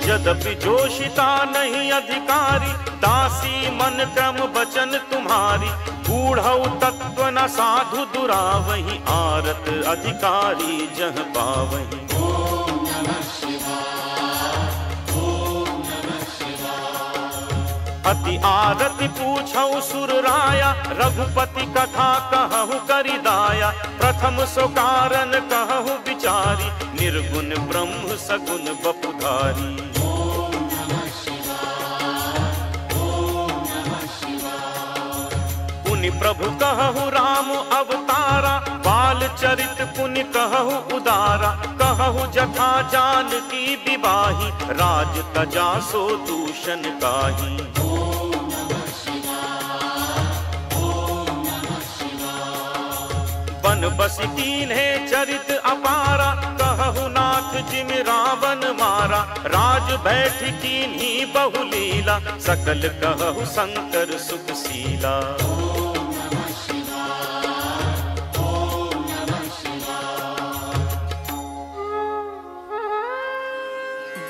यद्यपि जोशिता नहीं अधिकारी, दासी मन क्रम बचन तुम्हारी। गूढ़ऊ तत्व न साधु दुरावहि, आरत अधिकारी जह पावहि। अति आरती पूछऊ सुर राया, रघुपति कथा कहु करि दाया। प्रथम सो कारण कहु विचारी, निर्गुण ब्रह्म सगुण बपुधारी। पुनि प्रभु कहु राम अवतारा, बाल चरित पुनि कहु उदारा। कहु जथा जानकी विवाही, राज तजा सो दूषण काहि। बन बसि कीन्हे चरित अपारा, कहु नाथ जिमि रावण मारा। राज बैठ कीन्ही बहुलीला, सकल कहु शंकर सुखशीला।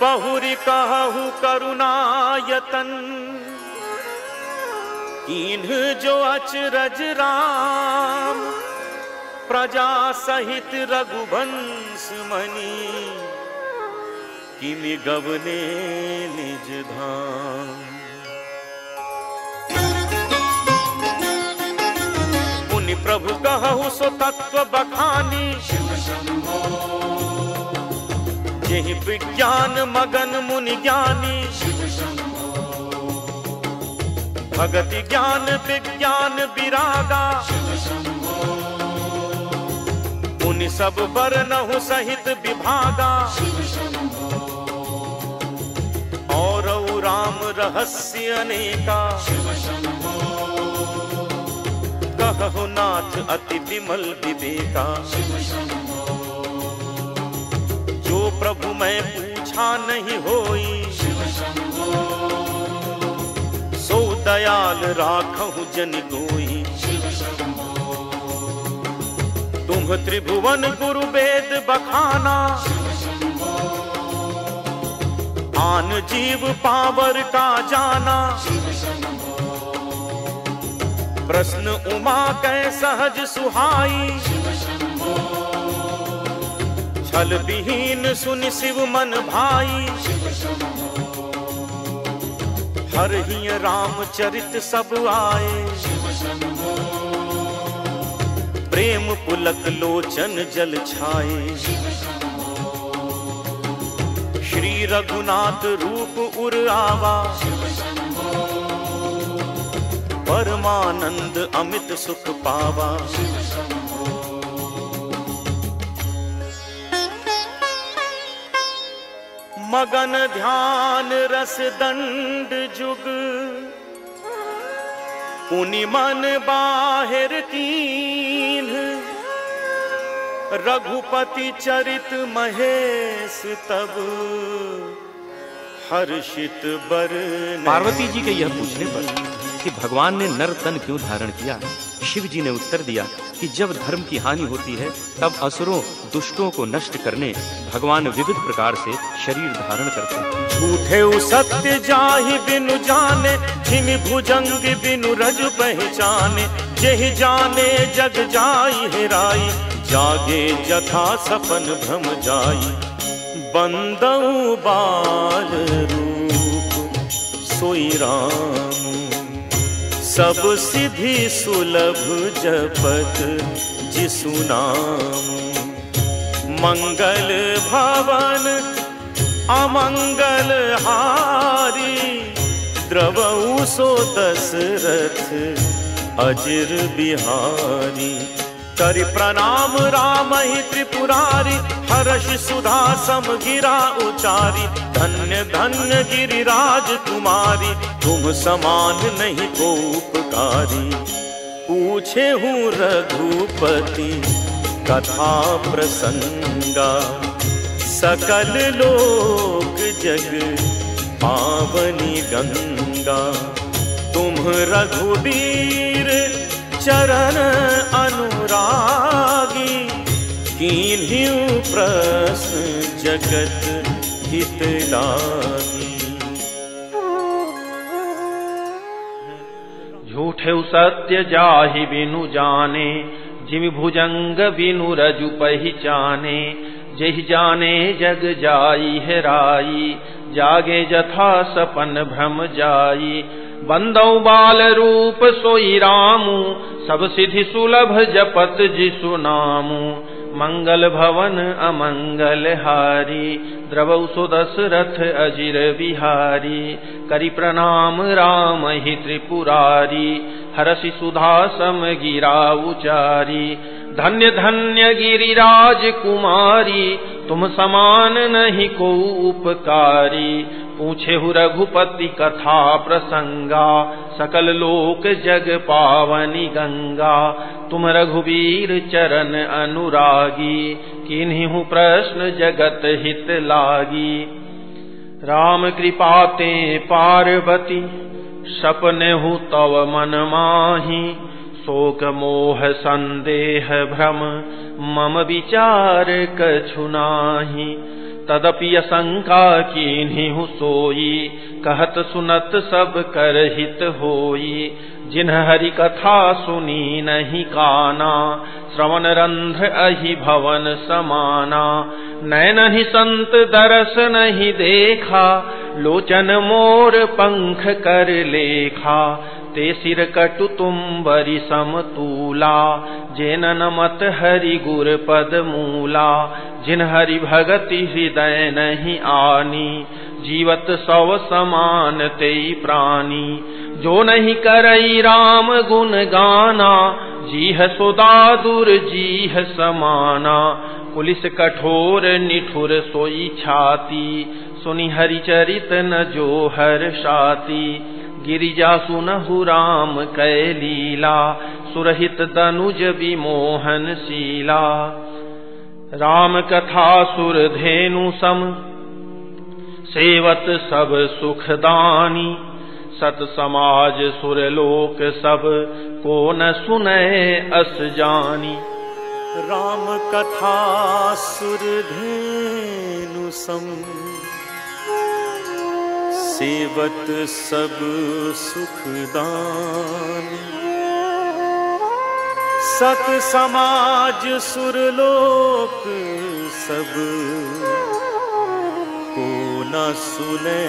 बहुरी कहु करुणायतन, कीन्ह जो अचरज राम। प्रजा सहित रघुवंश मणि, किमि गवने निज धाम। मुनि प्रभु कहु सो तत्व बखानी, जेहि विज्ञान मगन मुनि ज्ञानी। भगति ज्ञान विज्ञान विरागा, मुनि सब बरनहु सहित विभागा। और राम रहस्य अनेका, कहु नाथ अति विमल विवेका। जो प्रभु मैं पूछा नहीं होई, सो दयाल राखहु जन गोई। तुम त्रिभुवन गुरु वेद बखाना, आन जीव पावर का जाना। प्रश्न उमा कै सहज सुहाई, छल विहीन सुनि शिव मन भाई। हर ही रामचरित सब आए, प्रेम पुलक लोचन जल छाए। श्री रघुनाथ रूप उर आवा, परमानंद अमित सुख पावा। मगन ध्यान रस दंड जुग, पुनि मन बाहिर कीन्ह। रघुपति चरित महेश तब, हर्षित बरन। पार्वती जी के यह पूछने पर कि भगवान ने नर तन क्यों धारण किया, शिव जी ने उत्तर दिया कि जब धर्म की हानि होती है तब असुरों दुष्टों को नष्ट करने भगवान विविध प्रकार से शरीर धारण करते हैं। झूठे सत्य जाहि बिनु जाने, जिमि भुजंग बिनु रज पहचाने। जेहि जाने जग जाई हेराई, जागे जथा सपन भ्रम जाई। बंदऊ बाल रूप सोई राम, सब सिद्धि सुलभ जपत जिसु नाम। मंगल भवन अमंगल हारी, द्रवऊ सो दशरथ अजिर बिहारी। करि प्रणाम राम ही त्रिपुरारी, हर्ष सुधा सम गिरा उचारी। धन्य धन्य गिरिराज कुमारी, तुम समान नहीं को उपकारी। पूछे हूँ रघुपति कथा प्रसंगा, सकल लोक जग पावनी गंगा। तुम रघुबीर चरण अनुरागी, कीन्ह्यु प्रश्न जगत हित लागी। झूठे सत्य जाहि बिनु जाने, जिमि भुजंग बिनु रजु पहिचाने। जेहि जाने जग जाई हेराई, जागे जथा सपन भ्रम जाई। बंदौ बाल रूप सोई रामू, सब सिद्धि सुलभ जपत जिसु नामू। मंगल भवन अमंगल हारी, द्रवौ सो दशरथ अजिर बिहारी। करि प्रणाम राम ही त्रिपुरारी, हरषि सुधा सम गिरा उचारी। धन्य धन्य गिरिराज कुमारी, तुम समान नहीं को उपकारी। पूछे हु रघुपति कथा प्रसंगा, सकल लोक जग पावनी गंगा। तुम रघुवीर चरण अनुरागी, किन्हीं प्रश्न जगत हित लागी। राम कृपा ते पार्वती, सपने हु तव मन माही। शोक मोह संदेह भ्रम, मम विचार कछु नाही। तदपि असंका कीन्हि सोई, कहत सुनत सब कर हित होई। जिन्ह हरि कथा सुनी नहीं काना, श्रवण रंध्र अहि भवन समाना। नैन संत दरस नहीं देखा, लोचन मोर पंख कर लेखा। ते सिर कटु तुम्बरि समतूला, जेन नमत हरि गुर पद मूला। जिन हरि भगति हृदय नहीं आनी, जीवत सव समान तेई प्राणी। जो नहीं करई राम गुण गाना, जीह सोदा दूर जीह समाना। पुलिस कठोर निठुर सोई छाती, सुनि हरि चरित न जो हर्षाती। गिरिजा सुनहु राम कै लीला, सुरहित तनुज विमोहन शीला। राम कथा सुर धेनु सम, सेवत सब सुखदानी। सत समाज सुर लोक सब, को न सुनै अस जानी। राम कथा सुर धेनु सम, सेवत सब सुखदानी। सत समाज सुर लोक सब, को न सुने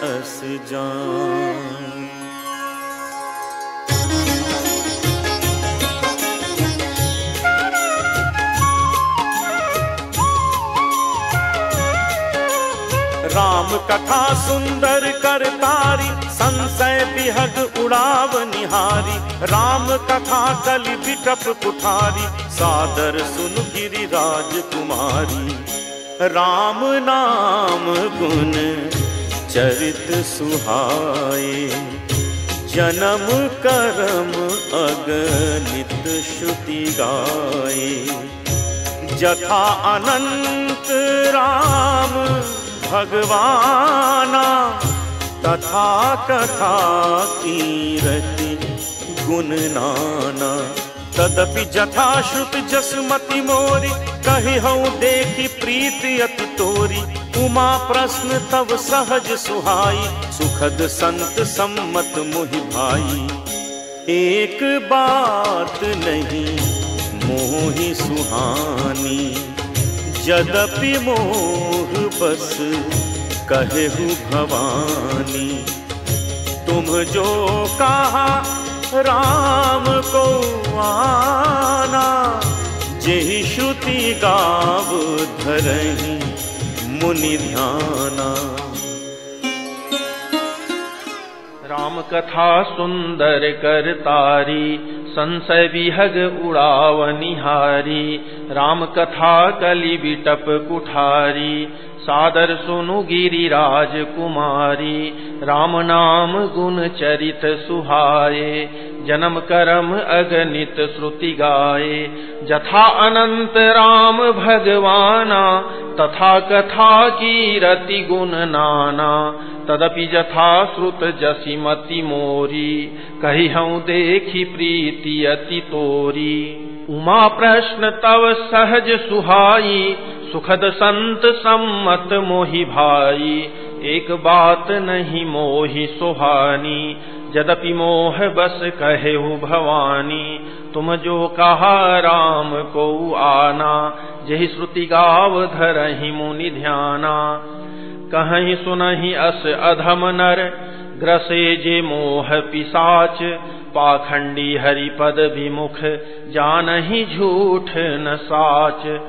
अस जान। राम कथा सुंदर कर तारी, संशय बिहग उड़ाव निहारी। राम कथा कलि बिटप कुठारी, सादर सुन गिरिराज कुमारी। राम नाम गुण चरित सुहाए, जन्म करम अगणित श्रुति गाए। जथा अनंत राम भगवाना, तथा कथा कीरति गुण नाना। तदपि जथा श्रुत जसमति मोरी, कहि हूँ देखी प्रीति अति तोरी। उमा प्रश्न तव सहज सुहाई, सुखद संत सम्मत मोहि भाई। एक बात नहीं मोहि सुहानी, यद्यपि मोह बस कहेहु भवानी। तुम जो कहा राम को आना, जेहि श्रुति गाव धरहि मुनि ध्याना। राम कथा सुंदर कर तारी, संशय विहग उड़ाव निहारी। राम कथा कलि बिटप कुठारी, सादर सुनु गिरिराज कुमारी। राम नाम गुण चरित सुहाए, जन्म करम अगणित श्रुति गाए। जथा अनंत राम भगवाना, तथा कथा कीरति गुण नाना। तदपि जथा श्रुत जसिमति मोरी, कहि हूँ देखी प्रीति अति तोरी। उमा प्रश्न तव सहज सुहाई, सुखद संत सम्मत मोहि भाई। एक बात नहीं मोहि सुहानी, यद्यपि मोह बस कहेहु भवानी। तुम जो कहा राम को आना, जेहि श्रुति गाव धरहि मुनि ध्याना। कहीं सुनहि अस अधम नर, ग्रसे जे मोह पिसाच, पाखंडी हरिपद विमुख, जानहि झूठ न साच।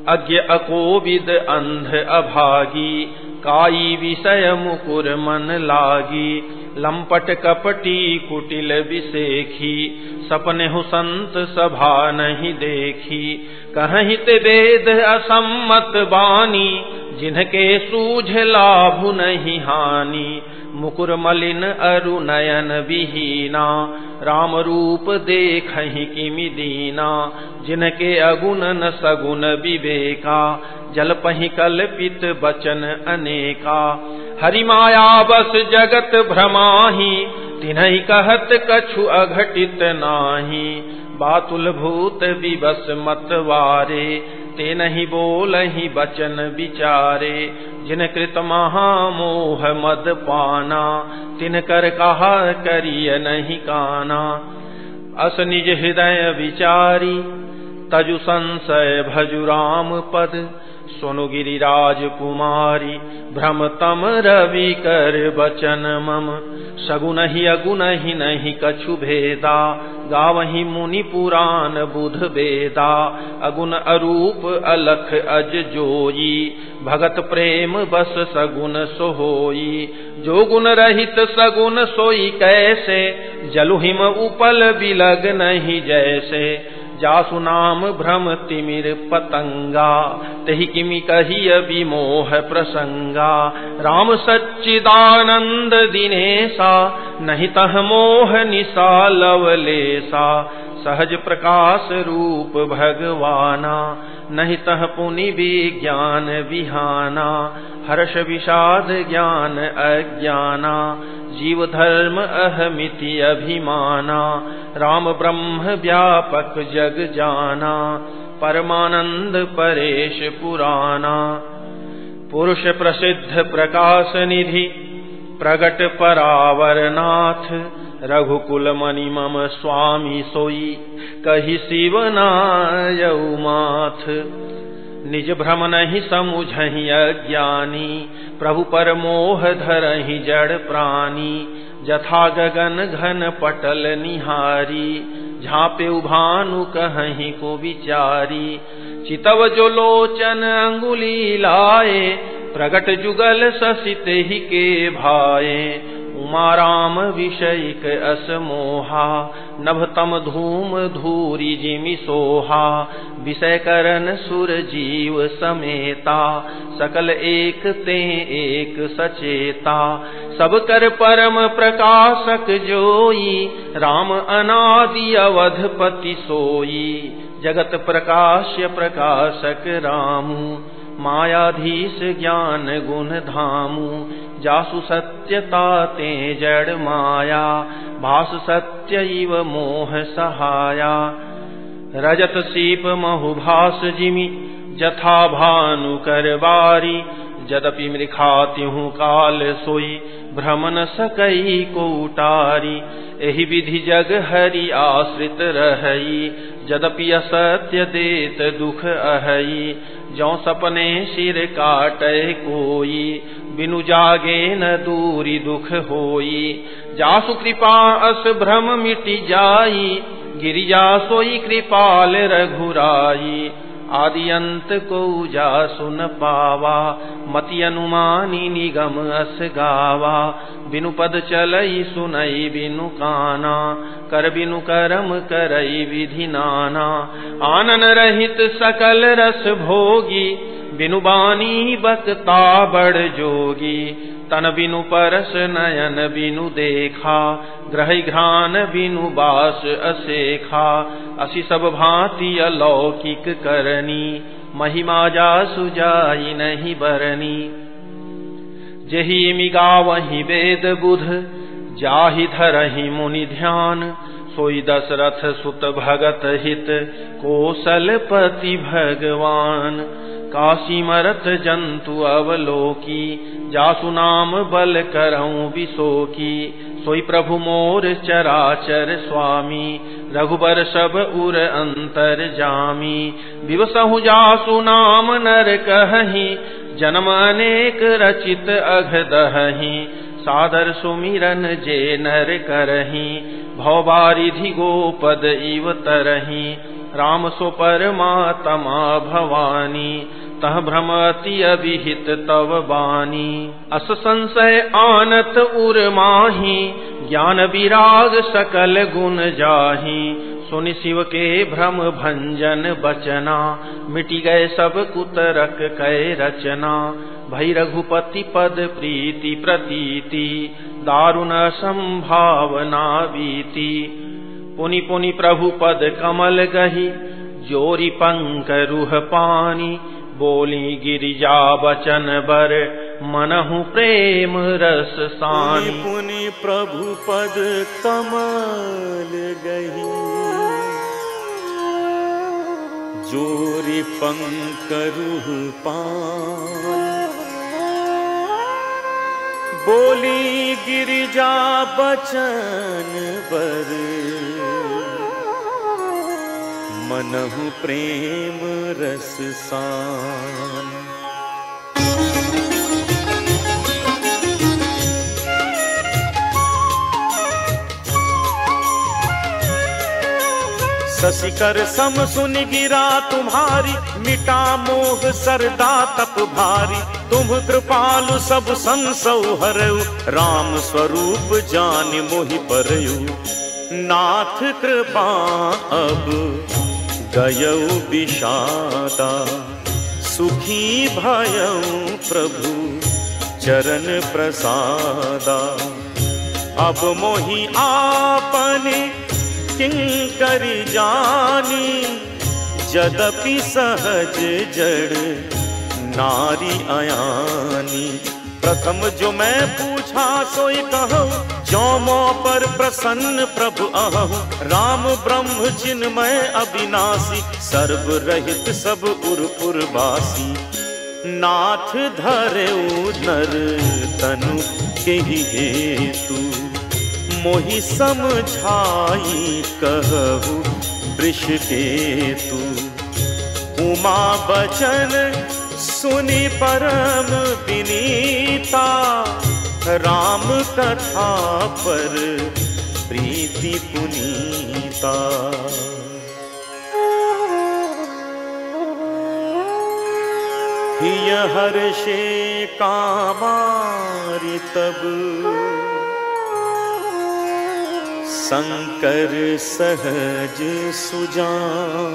अज्ञ अकोविद अंध अभागी, काई विषय मुकुर मन लागी। लंपट कपटी कुटिल विसेखी, सपने हु संत सभा नहीं देखी। कहीं ते वेद असम्मत बानी, जिनके सूझ लाभ नहीं हानि। मुकुर मलिन अरु नयन विहीना, राम रूप देखहि किमि दीना। जिनके अगुण न सगुण विवेका, जलपहि कल्पित बचन अनेका। हरि माया बस जगत भ्रमाहि, तिन्हि कहत कछु अघटित नाही। बातुल भूत विवश मतवारे, ते नहीं बोलहि बचन विचारे। जिन कृत महामोह मद पाना, तिन कर कहा करिय नहीं काना। अस निज हृदय विचारी, तजु संशय भजु राम पद। सुनु गिरिराज कुमारी, भ्रम तम रवि कर बचन मम। सगुन ही अगुन ही नहीं कछु भेदा, गावहि मुनि पुराण बुध वेदा। अगुण अरूप अलख अज जोई, भगत प्रेम बस सगुन सोहोई। जो गुण रहित सगुन सोई कैसे, जलु हिम उपल बिलग नहीं जैसे। जासु नाम भ्रम तिमिर पतंगा, तहि किमि कहिय विमोह प्रसंगा। राम सच्चिदानंद दिनेसा, नहीं तह मोह निसा लवलेसा। सहज प्रकाश रूप भगवाना, नहीं तह पुनि विज्ञान विहाना। हर्ष विषाद ज्ञान अज्ञाना, जीव धर्म अहमिति अभिमाना। राम ब्रह्म व्यापक जग जाना, परमानंद परेश पुराना। पुरुष प्रसिद्ध प्रकाश निधि, प्रगट परावर नाथ। रघुकुल मणि मम स्वामी सोई, कहि शिव नायउ माथ। निज भ्रम नहीं समुझहि अज्ञानी, प्रभु पर मोह धरहि जड़ प्राणी। जथा गगन घन पटल निहारी, झापे भानु कहीं को विचारी। चितव जो लोचन अंगुली लाए, प्रगट जुगल ससित ही के भाए। उमा राम विषयिक असमोहा, नभतम धूम धूरी जिमि सोहा। विषय करन सुर जीव समेता, सकल एक ते एक सचेता। सब कर परम प्रकाशक जोई, राम अनादि अवधपति सोई। जगत प्रकाश्य प्रकाशक रामु, मायाधीश ज्ञान गुण धामु। जासु सत्यता ते जड़ माया, भास सत्य इव मोह सहाया। रजत सीप महु भास जिमि, जथा भानु करवारी। जदपि मृखात्युँ काल सोई, भ्रम न सकई को उटारी। एहि विधि जग हरि आश्रित रहई, जदपि असत्य देत दुख अहई। जौ सपने सिर काटै कोई, बिनु जागे न दूरी दुख होई। जासु कृपा अस भ्रम मिटि जाई, गिरिजा सोई कृपाल रघुराई। आदि अंत को जासु न पावा, मति अनुमानी निगम अस गावा। बिनु पद चलई सुनई बिनु काना, कर बिनु करम करई विधि नाना। आनन रहित सकल रस भोगी, बिनु बानी बक्ता बड़ जोगी। तन बिनु परस नयन बिनु देखा, ग्रहि घ्राण बिनु बास असेखा। असि सब भांति अलौकिक करनी, महिमा जासु जाई नहीं बरनी। जेहि मिगावहि वेद बुध, जाहि धरहि मुनि ध्यान। सोई दशरथ सुत भगत हित, कौशलपति भगवान। काशी मरत जंतु अवलोकी, जासु नाम बल करऊं विशोकी। सोई प्रभु मोर चराचर स्वामी, रघुबर सब उर अंतर जामी। विवसहु जासु नाम नर कहहि, जन्म अनेक रचित अघ दहहि। सादर सुमिरन जे नर करही, भवबारिधि गोपद इव तरही, राम सो परमात्मा भवानी, तह भ्रमति अभिहित तव बानी। अस संशय आनत उर माही, ज्ञान विराग सकल गुण जाही, सुनि शिव के भ्रम भंजन बचना, मिटि गए सब कुतरक कै रचना। भई रघुपति पद प्रीति प्रतीति, दारुण संभावना बीती। पुनि पुनि प्रभु पद कमल गही, जोरी पंक रुह पानी, बोली गिरिजा बचन बर, मनहु प्रेम रस सानी। पुनि प्रभु पद कमल गही, जोरी पंक रुह पानी, बोली गिरिजा बचन बर, मनहु प्रेम रस सान। शशिकर सम सुन गिरा तुम्हारी, मिटा मोह सरदा तप भारी। तुम कृपालु सब संसौ हरऊ, राम स्वरूप जान मोहि परयु। नाथ कृपा अब गयऊ विषादा, सुखी भयऊ प्रभु चरण प्रसादा। अब मोहि आपने किंकरि जानी, यद्यपि सहज जड़ नारी अयानी। प्रथम जो मैं पूछा सोई कहूँ, जो मो पर प्रसन्न प्रभु अहूँ। राम ब्रह्म चिन्मय अविनाशी, सर्व रहित सब उरपुर वासी। नाथ धरेउ नर तनु के हेतु, मोहि समझाई कहु वृषकेतु। उमा बचन सुनि परम विनीता, राम कथा पर प्रीति पुनीता। हिय हर्षे कामारि तब, शंकर सहज सुजान।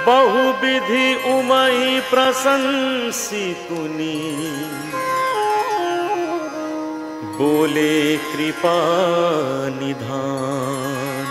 बहुविधि उमई प्रशंसी पुनि, बोले कृपा निधान।